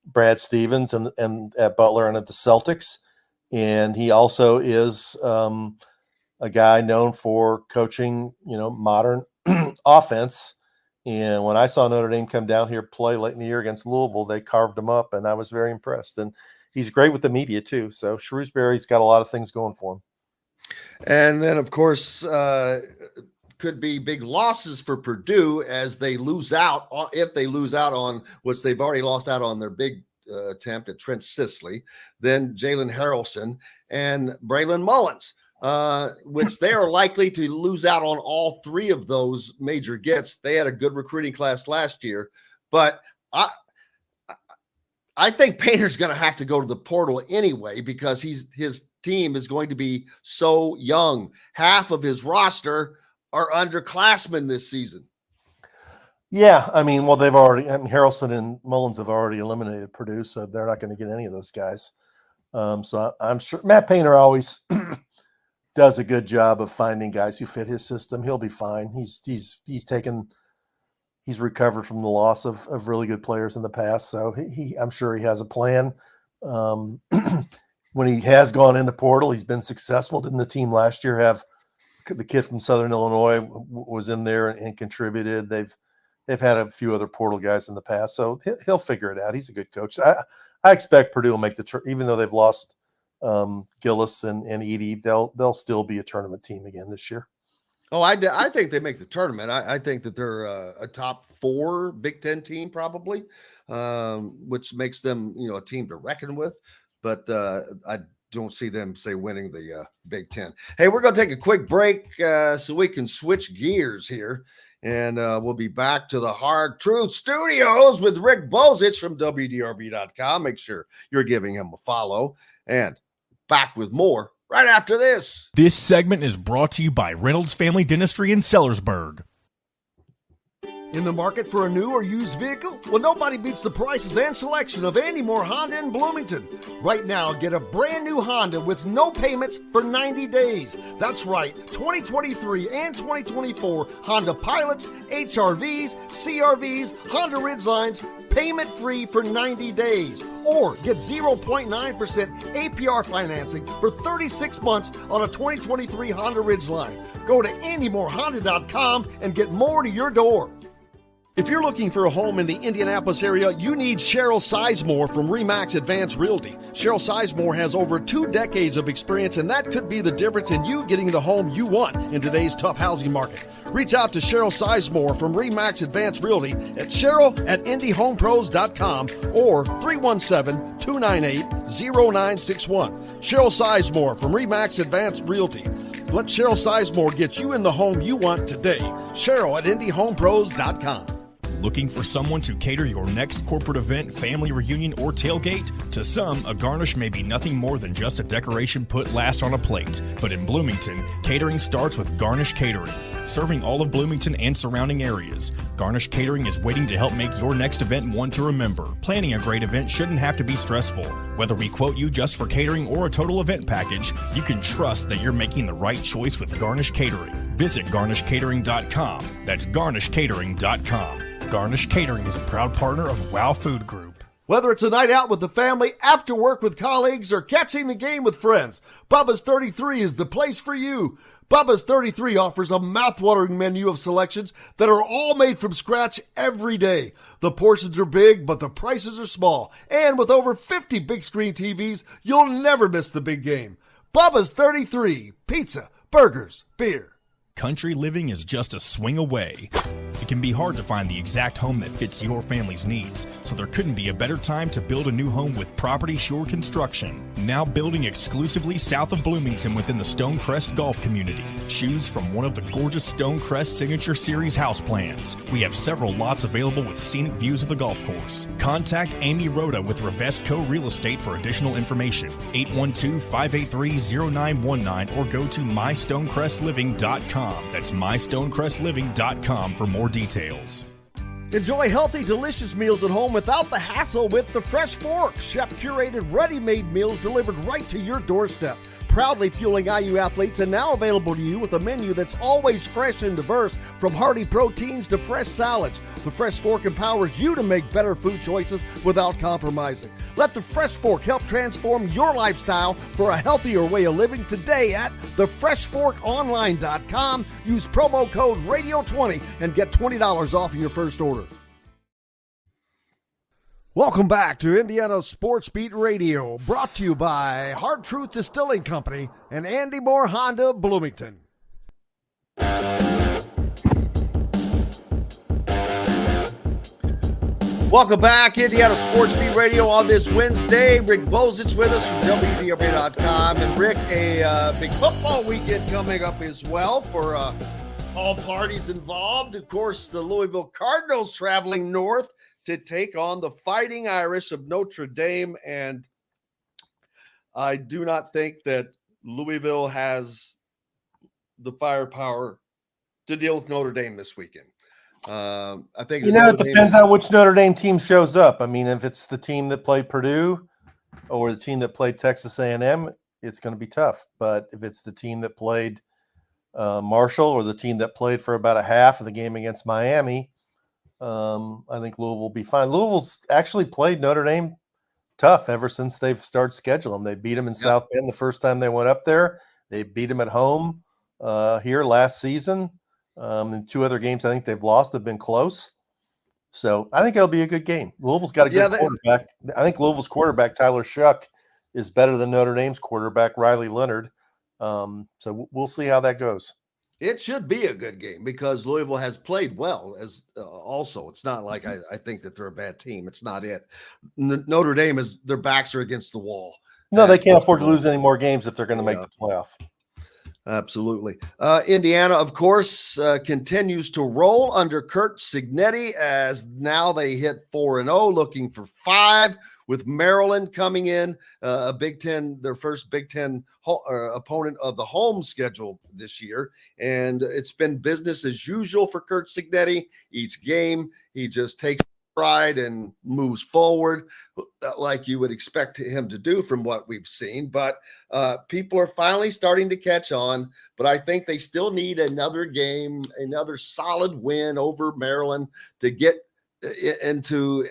Brad Stevens and at Butler and at the Celtics. And he also is a guy known for coaching, modern offense. And when I saw Notre Dame come down here play late in the year against Louisville, they carved him up, and I was very impressed. And he's great with the media too. So Shrewsbury's got a lot of things going for him.
And then, of course, could be big losses for Purdue as they lose out, if they lose out on which they've already lost out on their big attempt at Trent Sisley, then Jalen Harrelson and Braylon Mullins, which they are likely to lose out on all 3 of those major gets. They had a good recruiting class last year, but I think Painter's going to have to go to the portal anyway, because his team is going to be so young. Half of his roster are underclassmen this season.
Yeah, Harrelson and Mullins have already eliminated Purdue, so they're not going to get any of those guys. So I'm sure Matt Painter always does a good job of finding guys who fit his system. He'll be fine. He's recovered from the loss of really good players in the past, so I'm sure he has a plan. When he has gone in the portal, he's been successful. Didn't the team last year have the kid from Southern Illinois was in there and contributed? They've had a few other portal guys in the past, so he'll figure it out. He's a good coach. I expect Purdue will make even though they've lost Gillis and Edey, they'll still be a tournament team again this year.
Oh, I think they make the tournament. I think that they're a top 4 Big Ten team probably, which makes them a team to reckon with. But I don't see them winning the Big Ten. Hey, we're going to take a quick break so we can switch gears here. And we'll be back to the Hard Truth Studios with Rick Bozich from WDRB.com. Make sure you're giving him a follow. And back with more right after this.
This segment is brought to you by Reynolds Family Dentistry in Sellersburg.
In the market for a new or used vehicle? Well, nobody beats the prices and selection of Andy Moore Honda in Bloomington. Right now, get a brand new Honda with no payments for 90 days. That's right, 2023 and 2024 Honda Pilots, HRVs, CRVs, Honda Ridgelines, payment-free for 90 days. Or get 0.9% APR financing for 36 months on a 2023 Honda Ridgeline. Go to AndyMooreHonda.com and get more to your door. If you're looking for a home in the Indianapolis area, you need Cheryl Sizemore from RE/MAX Advanced Realty. Cheryl Sizemore has over 2 decades of experience, and that could be the difference in you getting the home you want in today's tough housing market. Reach out to Cheryl Sizemore from RE/MAX Advanced Realty at Cheryl@IndyHomePros.com or 317-298-0961. Cheryl Sizemore from RE/MAX Advanced Realty. Let Cheryl Sizemore get you in the home you want today. Cheryl@IndyHomePros.com.
Looking for someone to cater your next corporate event, family reunion, or tailgate? To some, a garnish may be nothing more than just a decoration put last on a plate. But in Bloomington, catering starts with Garnish Catering. Serving all of Bloomington and surrounding areas, Garnish Catering is waiting to help make your next event one to remember. Planning a great event shouldn't have to be stressful. Whether we quote you just for catering or a total event package, you can trust that you're making the right choice with Garnish Catering. Visit garnishcatering.com. That's garnishcatering.com. Garnish Catering is a proud partner of Wow Food Group.
Whether it's a night out with the family, after work with colleagues, or catching the game with friends, Bubba's 33 is the place for you. Bubba's 33 offers a mouth-watering menu of selections that are all made from scratch every day. The portions are big, but the prices are small. And with over 50 big screen TVs, you'll never miss the big game. Bubba's 33, pizza, burgers, beer.
Country living is just a swing away. It can be hard to find the exact home that fits your family's needs, so there couldn't be a better time to build a new home with Property Shore Construction. Now building exclusively south of Bloomington within the Stonecrest Golf community. Choose from one of the gorgeous Stonecrest Signature Series house plans. We have several lots available with scenic views of the golf course. Contact Amy Rhoda with Revesco Real Estate for additional information. 812-583-0919 or go to mystonecrestliving.com. That's mystonecrestliving.com for more details.
Enjoy healthy, delicious meals at home without the hassle with the Fresh Fork. Chef-curated, ready-made meals delivered right to your doorstep. Proudly fueling IU athletes and now available to you with a menu that's always fresh and diverse, from hearty proteins to fresh salads. The Fresh Fork empowers you to make better food choices without compromising. Let the Fresh Fork help transform your lifestyle for a healthier way of living today at thefreshforkonline.com. Use promo code RADIO20 and get $20 off your first order. Welcome back to Indiana Sports Beat Radio, brought to you by Hard Truth Distilling Company and Andy Moore Honda Bloomington.
Welcome back, Indiana Sports Beat Radio on this Wednesday. Rick Bozich with us from WDRB.com. And Rick, a big football weekend coming up as well for all parties involved. Of course, the Louisville Cardinals traveling north to take on the Fighting Irish of Notre Dame. And I do not think that Louisville has the firepower to deal with Notre Dame this weekend. I think
it depends on which Notre Dame team shows up. I mean, if it's the team that played Purdue or the team that played Texas A&M, it's going to be tough. But if it's the team that played Marshall or the team that played for about a half of the game against Miami, I think Louisville will be fine. Louisville's actually played Notre Dame tough ever since they've started scheduling them. They beat them in South Bend the first time they went up there. They beat them at home here last season. And two other games I think they've lost have been close. So I think it'll be a good game. Louisville's got a good quarterback. I think Louisville's quarterback, Tyler Shuck, is better than Notre Dame's quarterback, Riley Leonard. So we'll see how that goes.
It should be a good game because Louisville has played well as also. It's not like I think that they're a bad team. It's not it. Notre Dame is their backs are against the wall.
No, they can't afford to lose any more games if they're going to make the playoff.
Absolutely. Indiana, of course, continues to roll under Curt Cignetti as now they hit 4-0, looking for 5 with Maryland coming in, a Big Ten, their first Big Ten opponent of the home schedule this year. And it's been business as usual for Curt Cignetti. Each game, he just takes pride and moves forward like you would expect him to do from what we've seen. But people are finally starting to catch on. But I think they still need another game, another solid win over Maryland to get into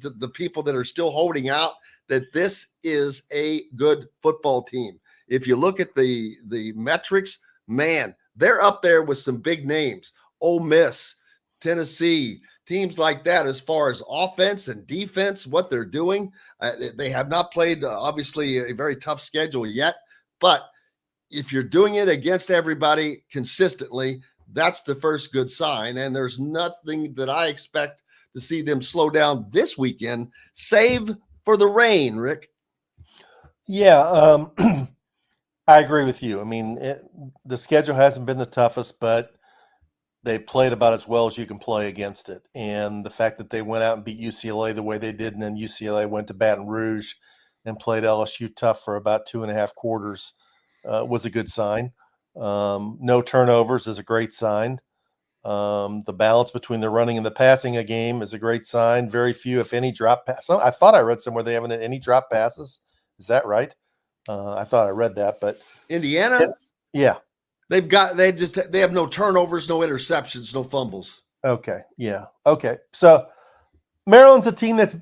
the people that are still holding out that this is a good football team. If you look at the metrics, man, they're up there with some big names. Ole Miss, Tennessee, teams like that as far as offense and defense, what they're doing. They have not played, obviously, a very tough schedule yet. But if you're doing it against everybody consistently, that's the first good sign. And there's nothing that I expect to see them slow down this weekend, save for the rain, Rick.
Yeah, I agree with you. I mean, the schedule hasn't been the toughest, but they played about as well as you can play against it. And the fact that they went out and beat UCLA the way they did, and then UCLA went to Baton Rouge and played LSU tough for about 2.5 quarters was a good sign. No turnovers is a great sign. The balance between the running and the passing a game is a great sign. Very few, if any, drop passes. I thought I read somewhere they haven't had any drop passes. Is that right? I thought I read that, but
Indiana,
yeah.
They have no turnovers, no interceptions, no fumbles.
Okay. Yeah. Okay. So Maryland's a team that's,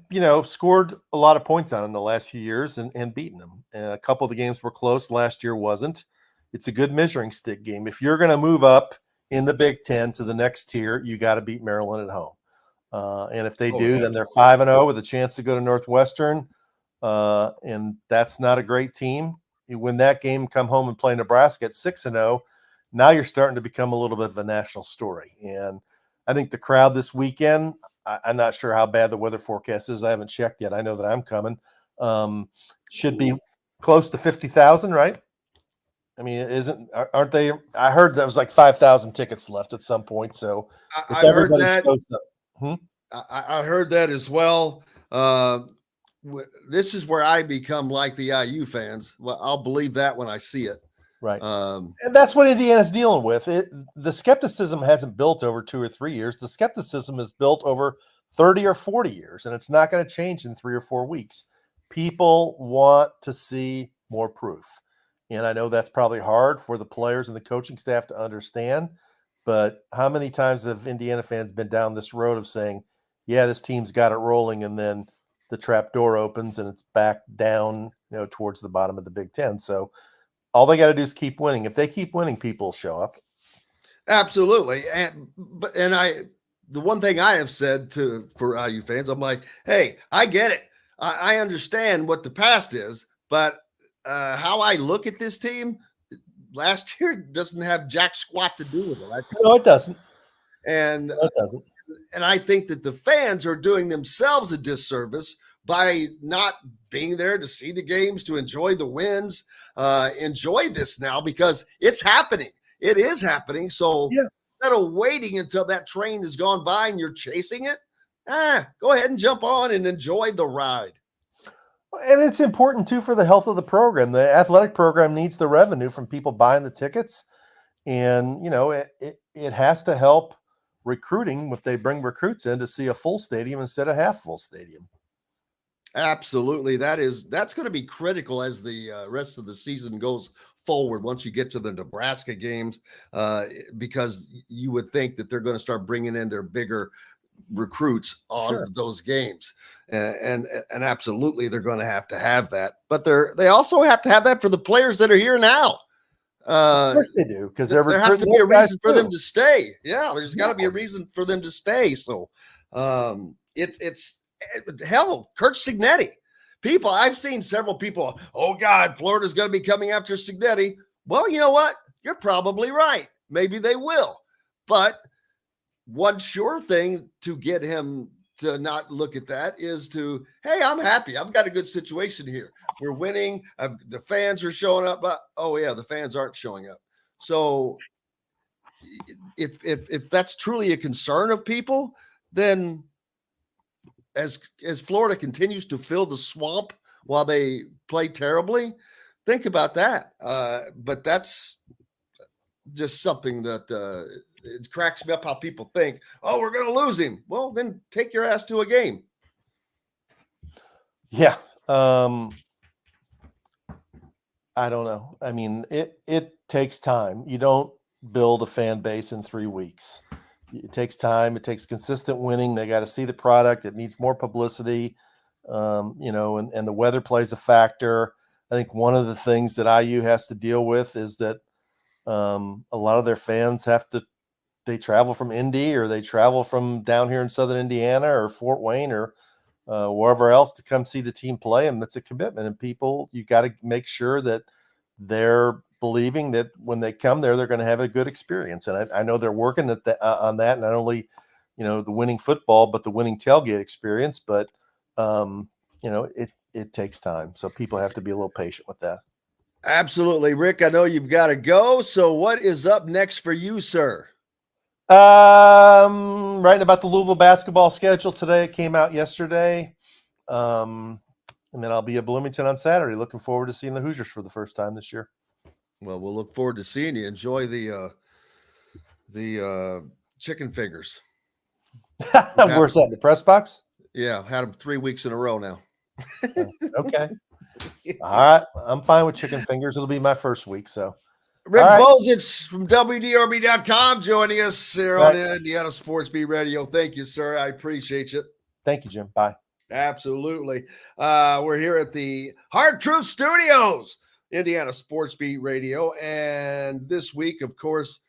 scored a lot of points on in the last few years and beaten them. A couple of the games were close. Last year wasn't. It's a good measuring stick game. If you're going to move up in the Big Ten to the next tier, you got to beat Maryland at home. And if they do, then they're 5-0 with a chance to go to Northwestern. And that's not a great team. You win that game, come home and play Nebraska at 6-0. Now you're starting to become a little bit of a national story. And I think the crowd this weekend, I'm not sure how bad the weather forecast is. I haven't checked yet. I know that I'm coming. Should be close to 50,000, right? I mean, aren't they? I heard there was like 5,000 tickets left at some point. So if
I heard
everybody
that.
shows up,
I heard that as well. This is where I become like the IU fans. Well, I'll believe that when I see it.
Right. And that's what Indiana's dealing with. The skepticism hasn't built over 2 or 3 years. The skepticism is built over 30 or 40 years, and it's not going to change in 3 or 4 weeks. People want to see more proof. And I know that's probably hard for the players and the coaching staff to understand, but how many times have Indiana fans been down this road of saying, yeah, this team's got it rolling, and then the trap door opens and it's back down, towards the bottom of the Big Ten. So all they got to do is keep winning. If they keep winning, people will show up.
Absolutely. The one thing I have said for IU fans, I'm like, hey, I get it. I understand what the past is, but how I look at this team last year doesn't have jack squat to do with it.
No, it doesn't.
And
no, it doesn't.
And I think that the fans are doing themselves a disservice by not being there to see the games, to enjoy the wins, enjoy this now because it's happening. It is happening. So instead of waiting until that train has gone by and you're chasing it, go ahead and jump on and enjoy the ride.
And it's important, too, for the health of the program. The athletic program needs the revenue from people buying the tickets. And, it has to help recruiting if they bring recruits in to see a full stadium instead of half full stadium.
Absolutely. That's going to be critical as the rest of the season goes forward once you get to the Nebraska games, because you would think that they're going to start bringing in their bigger recruits on those games. And absolutely, they're going to have that. But they also have to have that for the players that are here now.
Of course they do, because there
has to be a reason for them to stay. Yeah, there's got to be a reason for them to stay. So it's hell, Kurt Cignetti. I've seen several people, oh God, Florida's going to be coming after Cignetti. Well, you know what? You're probably right. Maybe they will. But one sure thing to get him to not look at that is to, hey, I'm happy. I've got a good situation here. We're winning. The fans are showing up. Oh yeah, the fans aren't showing up. So if that's truly a concern of people, then as Florida continues to fill the swamp while they play terribly, think about that. But that's just something that it cracks me up how people think, oh, we're going to lose him. Well, then take your ass to a game.
Yeah. I don't know. I mean, it takes time. You don't build a fan base in 3 weeks. It takes time. It takes consistent winning. They got to see the product. It needs more publicity, and the weather plays a factor. I think one of the things that IU has to deal with is that a lot of their fans they travel from Indy, or they travel from down here in Southern Indiana or Fort Wayne or wherever else to come see the team play. And that's a commitment. And people, you got to make sure that they're believing that when they come there, they're going to have a good experience. And I know they're working on that, not only, the winning football, but the winning tailgate experience. But, it takes time. So people have to be a little patient with that.
Absolutely. Rick, I know you've got to go. So what is up next for you, sir?
Writing about the Louisville basketball schedule today. It came out yesterday. And then I'll be at Bloomington on Saturday. Looking forward to seeing the Hoosiers for the first time this year.
Well, we'll look forward to seeing you. Enjoy the chicken fingers.
Where's that? The press box?
Yeah, had them 3 weeks in a row now.
Okay. All right. I'm fine with chicken fingers. It'll be my first week. So,
Rick Bozich from WDRB.com joining us here on Indiana Sports Beat Radio. Thank you, sir. I appreciate you.
Thank you, Jim. Bye.
Absolutely. We're here at the Hard Truth Studios, Indiana Sports Beat Radio. And this week, of course,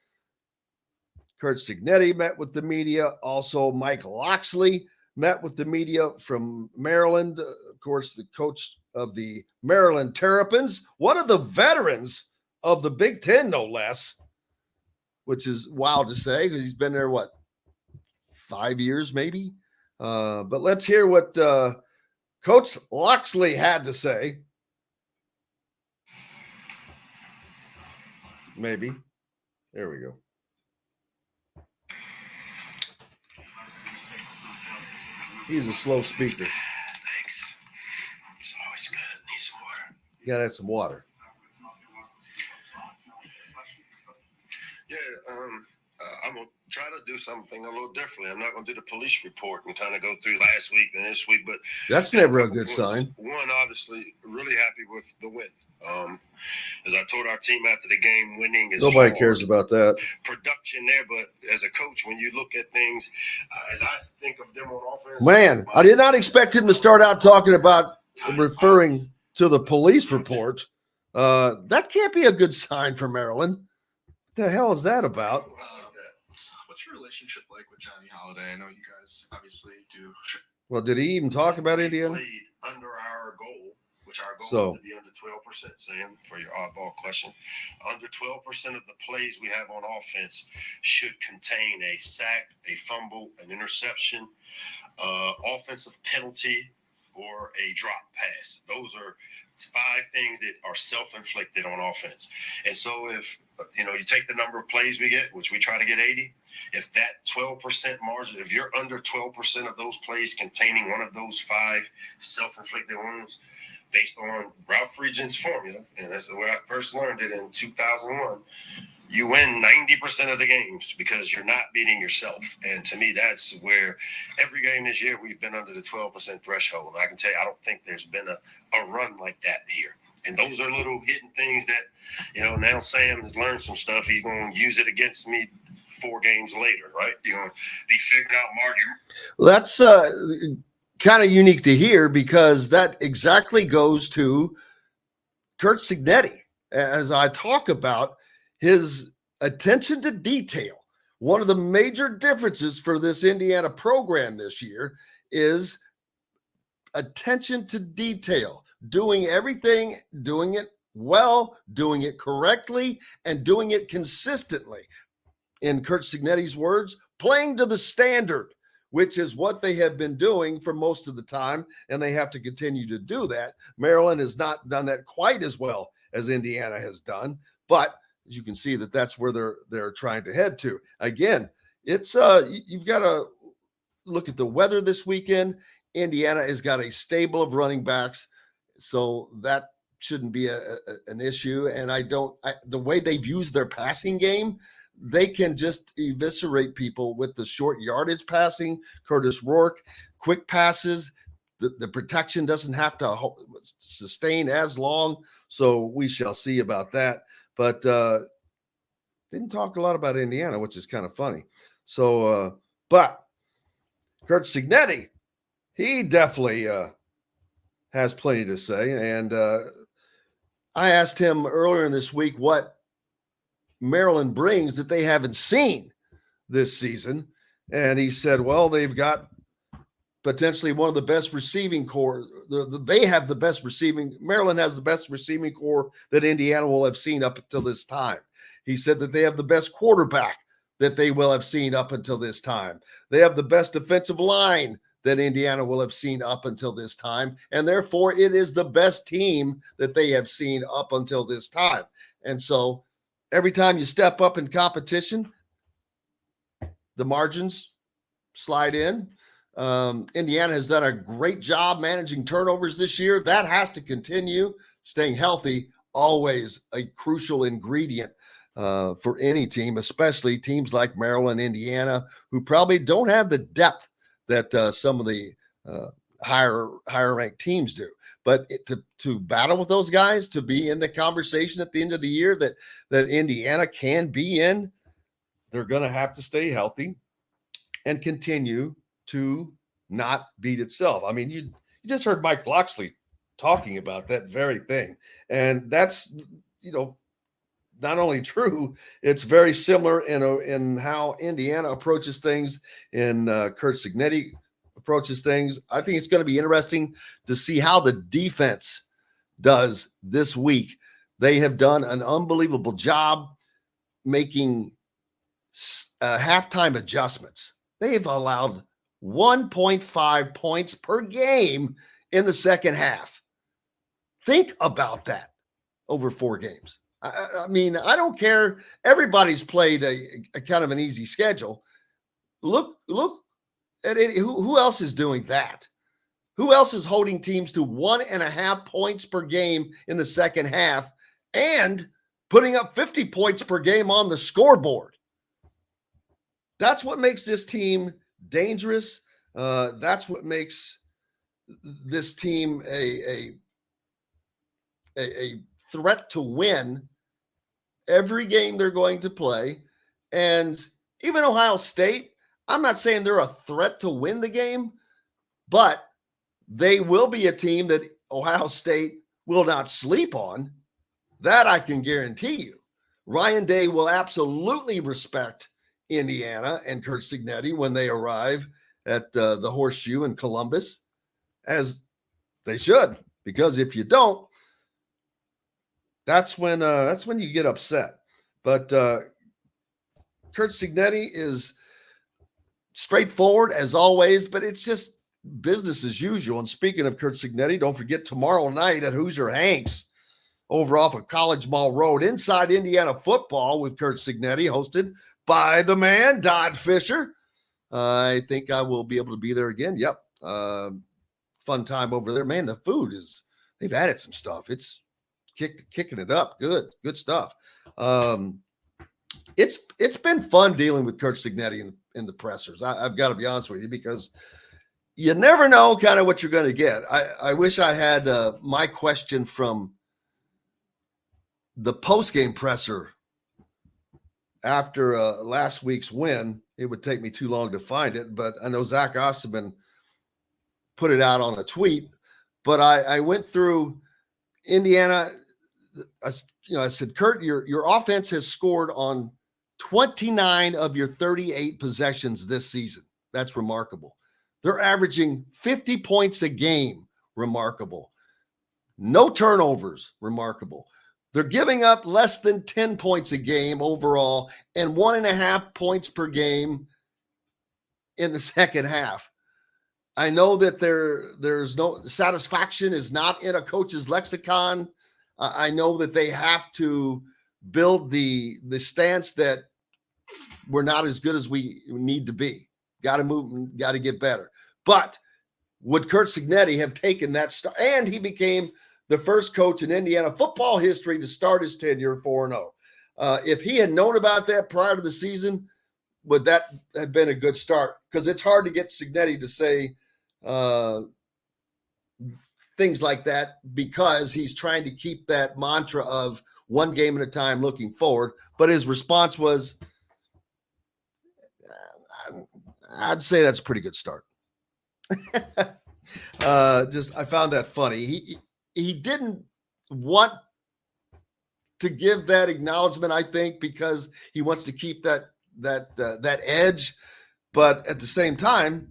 Curt Cignetti met with the media. Also, Mike Locksley met with the media from Maryland. Of course, the coach of the Maryland Terrapins, one of the veterans of the Big Ten, no less, which is wild to say because he's been there, 5 years maybe? But let's hear what Coach Locksley had to say. Maybe. There we go. He's a slow speaker.
Thanks. It's always good. Need some water.
You gotta have some water.
Yeah, I'm gonna try to do something a little differently. I'm not gonna do the police report and kind of go through last week and this week, but
that's never a good sign.
One, obviously, really happy with the win. As I told our team after the game, winning is
nobody
hard.
cares about that.
Production there, but as a coach, when you look at things, as I think of them on offense,
man, I did not expect him to start out talking about referring to the police report. That can't be a good sign for Maryland. What the hell is that about?
What's your relationship like with Johnny Holiday? I know you guys obviously do.
Well, did he even talk about Indiana?
Played under our goal, which our goal is to be under 12%, Sam, for your oddball question. Under 12% of the plays we have on offense should contain a sack, a fumble, an interception, offensive penalty, or a drop pass. Those are 5 things that are self-inflicted on offense. And so if, you take the number of plays we get, which we try to get 80, if that 12% margin, if you're under 12% of those plays containing one of those 5 self-inflicted wounds, based on Ralph Friedgen's formula, and that's the way I first learned it in 2001, you win 90% of the games because you're not beating yourself. And to me, that's where every game this year we've been under the 12% threshold. And I can tell you, I don't think there's been a run like that here. And those are little hidden things that, now Sam has learned some stuff. He's going to use it against me 4 games later, right? You're going to be figuring out margin.
Well, that's kind of unique to hear because that exactly goes to Curt Cignetti as I talk about his attention to detail. One of the major differences for this Indiana program this year is attention to detail, doing everything, doing it well, doing it correctly, and doing it consistently. In Curt Cignetti's words, playing to the standard, which is what they have been doing for most of the time, and they have to continue to do that. Maryland has not done that quite as well as Indiana has done, but as you can see that's where they're trying to head to. Again, it's you've got to look at the weather this weekend. Indiana has got a stable of running backs, so that shouldn't be an issue. And the way they've used their passing game, they can just eviscerate people with the short yardage passing. Curtis Rourke, quick passes. The protection doesn't have to sustain as long, so we shall see about that. But didn't talk a lot about Indiana, which is kind of funny. So, but Curt Cignetti, he definitely has plenty to say. And I asked him earlier in this week what Maryland brings that they haven't seen this season. And he said, well, they've got potentially one of the best receiving core. They have the best receiving. Maryland has the best receiving core that Indiana will have seen up until this time. He said that they have the best quarterback that they will have seen up until this time. They have the best defensive line that Indiana will have seen up until this time. And therefore, it is the best team that they have seen up until this time. And so every time you step up in competition,
the margins slide in. Indiana has done a great job managing turnovers this year. That has to continue. Staying healthy, always a crucial ingredient for any team, especially teams like Maryland, Indiana, who probably don't have the depth that some of the higher ranked teams do. But to battle with those guys, to be in the conversation at the end of the year that Indiana can be in, they're going to have to stay healthy and continue to not beat itself. I mean, you just heard Mike Loxley talking about that very thing. And that's, not only true, it's very similar in how Indiana approaches things, and Curt Cignetti approaches things. I think it's going to be interesting to see how the defense does this week. They have done an unbelievable job making halftime adjustments. They've allowed 1.5 points per game in the second half. Think about that over 4 games. I mean, I don't care. Everybody's played a kind of an easy schedule. Look at it. Who else is doing that? Who else is holding teams to 1.5 points per game in the second half and putting up 50 points per game on the scoreboard? That's what makes this team dangerous. That's what makes this team a threat to win every game they're going to play. And even Ohio State, I'm not saying they're a threat to win the game, but they will be a team that Ohio State will not sleep on. That I can guarantee you. Ryan Day will absolutely respect Indiana and Curt Cignetti when they arrive at the Horseshoe in Columbus, as they should, because if you don't, that's when you get upset. But Curt Cignetti is straightforward as always, but it's just business as usual. And speaking of Curt Cignetti, don't forget tomorrow night at Hoosier Hanks over off of College Mall Road, Inside Indiana Football with Curt Cignetti, hosted by the man, Dodd Fisher. I think I will be able to be there again. Yep. Fun time over there. Man, the food they've added some stuff. It's kicking it up. Good stuff. It's been fun dealing with Curt Cignetti in the pressers. I've got to be honest with you, because you never know kind of what you're going to get. I wish I had my question from the post-game presser after last week's win. It would take me too long to find it, but I know Zach Osterman put it out on a tweet. But I went through Indiana. I said, Curt, your offense has scored on 29 of your 38 possessions this season. That's remarkable. They're averaging 50 points a game. Remarkable. No turnovers. Remarkable. They're giving up less than 10 points a game overall and 1.5 points per game in the second half. I know that there's no satisfaction is not in a coach's lexicon. I know that they have to build the stance that we're not as good as we need to be. Got to move, got to get better. But would Curt Cignetti have taken that start? And he became the first coach in Indiana football history to start his tenure 4-0. If he had known about that prior to the season, would that have been a good start? Because it's hard to get Cignetti to say things like that, because he's trying to keep that mantra of one game at a time looking forward. But his response was, I'd say that's a pretty good start. I found that funny. He didn't want to give that acknowledgement, I think, because he wants to keep that edge. But at the same time,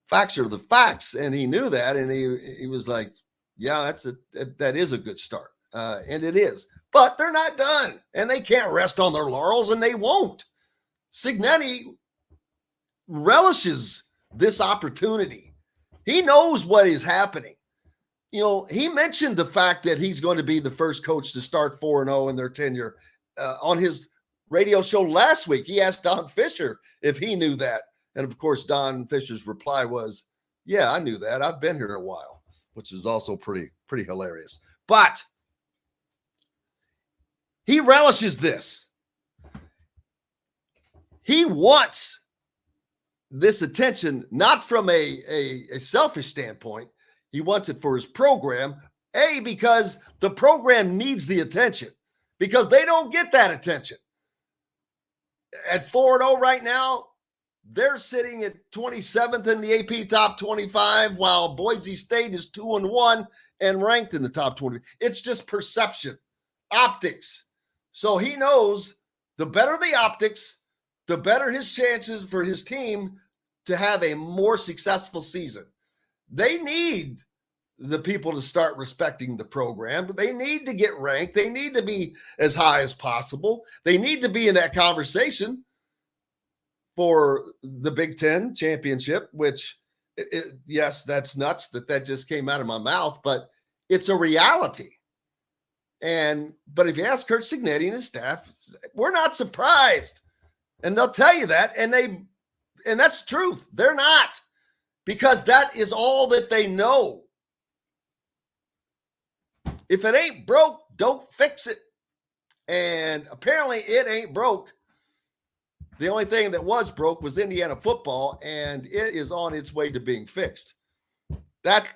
facts are the facts, and he knew that, and he was like, yeah, that is a good start. And it is. But they're not done, and they can't rest on their laurels, and they won't. Cignetti relishes this opportunity. He knows what is happening. He mentioned the fact that he's going to be the first coach to start 4-0 in their tenure on his
radio show last week. He asked Don Fisher if he knew that. And of course, Don Fisher's reply was, yeah, I knew that. I've been here a while, which is also pretty hilarious. But he relishes this. He wants this attention, not from a selfish standpoint. He wants it for his program, because the program needs the attention, because they don't get that attention. At 4-0 right now, they're sitting at 27th in the AP top 25, while Boise State is 2-1 and ranked in the top 20. It's just perception, optics. So he knows the better the optics, the better his chances for his team to have a more successful season. They need the people to start respecting the program. They need to get ranked. They need to be as high as possible. They need to be in that conversation for the Big Ten championship, which, yes, that's nuts that just came out of my mouth, but it's a reality. But if you ask Curt Cignetti and his staff, we're not surprised. And they'll tell you that. And that's the truth. They're not, because that is all that they know. If it ain't broke, don't fix it. And apparently it ain't broke. The only thing that was broke was Indiana football, and it is on its way to being fixed. I've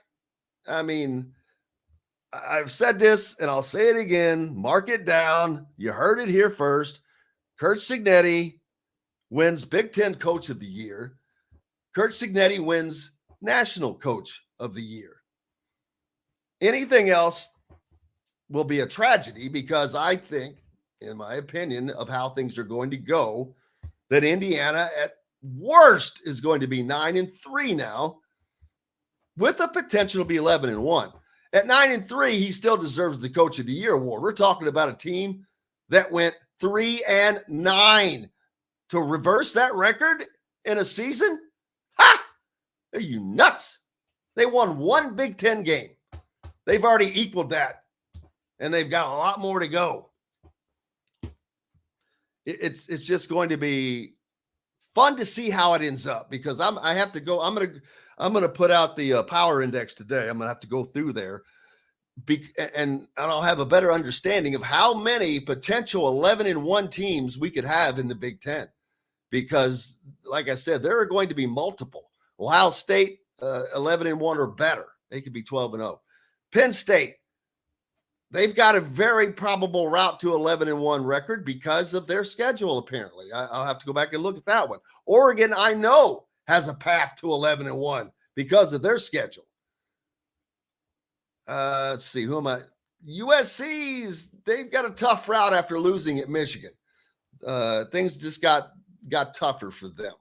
said this, and I'll say it again. Mark it down. You heard it here first. Curt Cignetti wins Big Ten Coach of the Year. Curt Cignetti wins National Coach of the Year. Anything else will be a tragedy, because I think, in my opinion, of how things are going to go, that Indiana at worst is going to be 9-3 now, with the potential to be 11-1. At 9-3, he still deserves the Coach of the Year award. We're talking about a team that went 3-9. To reverse that record in a season? Ha! Are you nuts? They won one Big Ten game. They've already equaled that, and they've got a lot more to go. It's just going to be fun to see how it ends up, because I have to go. I'm gonna put out the power index today. I'm gonna have to go through there, and I'll have a better understanding of how many potential 11-1 teams we could have in the Big Ten. Because, like I said, there are going to be multiple. Ohio State, 11-1 or better. They could be 12-0. Penn State, they've got a very probable route to 11-1 record because of their schedule, apparently. I'll have to go back and look at that one. Oregon, I know, has a path to 11-1 because of their schedule. Let's see, who am I? USC's, they've got a tough route after losing at Michigan. Things just got tougher for them.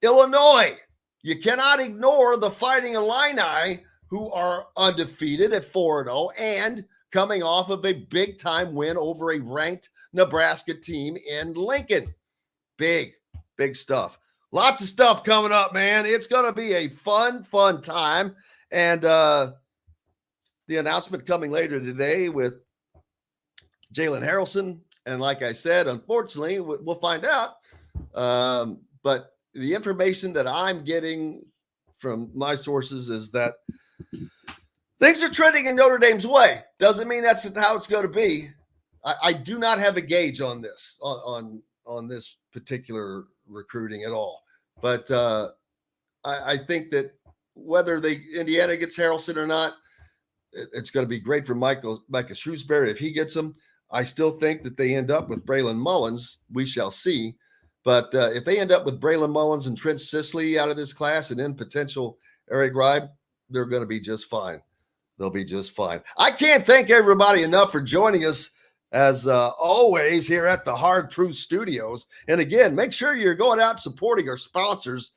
Illinois, you cannot ignore the Fighting Illini, who are undefeated at 4-0 and coming off of a big-time win over a ranked Nebraska team in Lincoln. Big stuff. Lots of stuff coming up, man. It's going to be a fun time. And the announcement coming later today with Jalen Harrelson. And like I said, unfortunately, we'll find out. But the information that I'm getting from my sources is that things are trending in Notre Dame's way. Doesn't mean that's how it's going to be. I do not have a gauge on this, on this particular recruiting at all. But I think that whether Indiana gets Harrelson or not, it's going to be great for Micah Shrewsbury if he gets him. I still think that they end up with Braylon Mullins. We shall see. But if they end up with Braylon Mullins and Trent Sisley out of this class and then potential Eric Ribe, they're going to be just fine. They'll be just fine. I can't thank everybody enough for joining us, as always, here at the Hard Truth Studios. And again, make sure you're going out supporting our sponsors,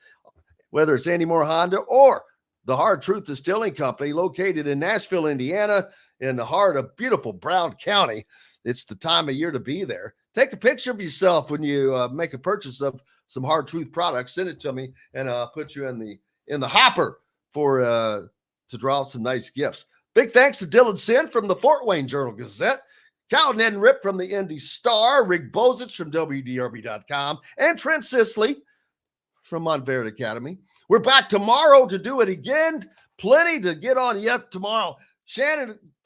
whether it's Andy Moore Honda or the Hard Truth Distilling Company, located in Nashville, Indiana, in the heart of beautiful Brown County. It's the time of year to be there. Take a picture of yourself when you make a purchase of some Hard Truth products. Send it to me, and I'll put you in the hopper for to draw out some nice gifts. Big thanks to Dylan Sinn from the Fort Wayne Journal-Gazette,
Kyle Neddenriep from the Indy Star, Rick Bozich from WDRB.com, and Trent Sisley from Montverde Academy. We're back tomorrow to do it again. Plenty to get on yet tomorrow.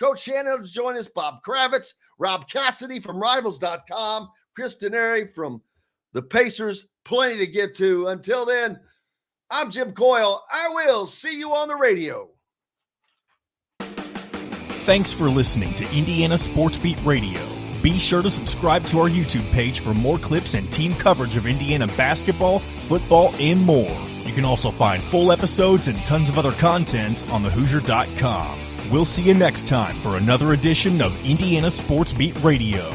Coach Shannon will join us, Bob Kravitz, Rob Cassidy from Rivals.com, Chris Denary from the Pacers. Plenty to get to. Until then, I'm Jim Coyle. I will see you on the radio.
Thanks for listening to Indiana Sports Beat Radio. Be sure to subscribe to our YouTube page for more clips and team coverage of Indiana basketball, football, and more. You can also find full episodes and tons of other content on thehoosier.com. We'll see you next time for another edition of Indiana Sports Beat Radio.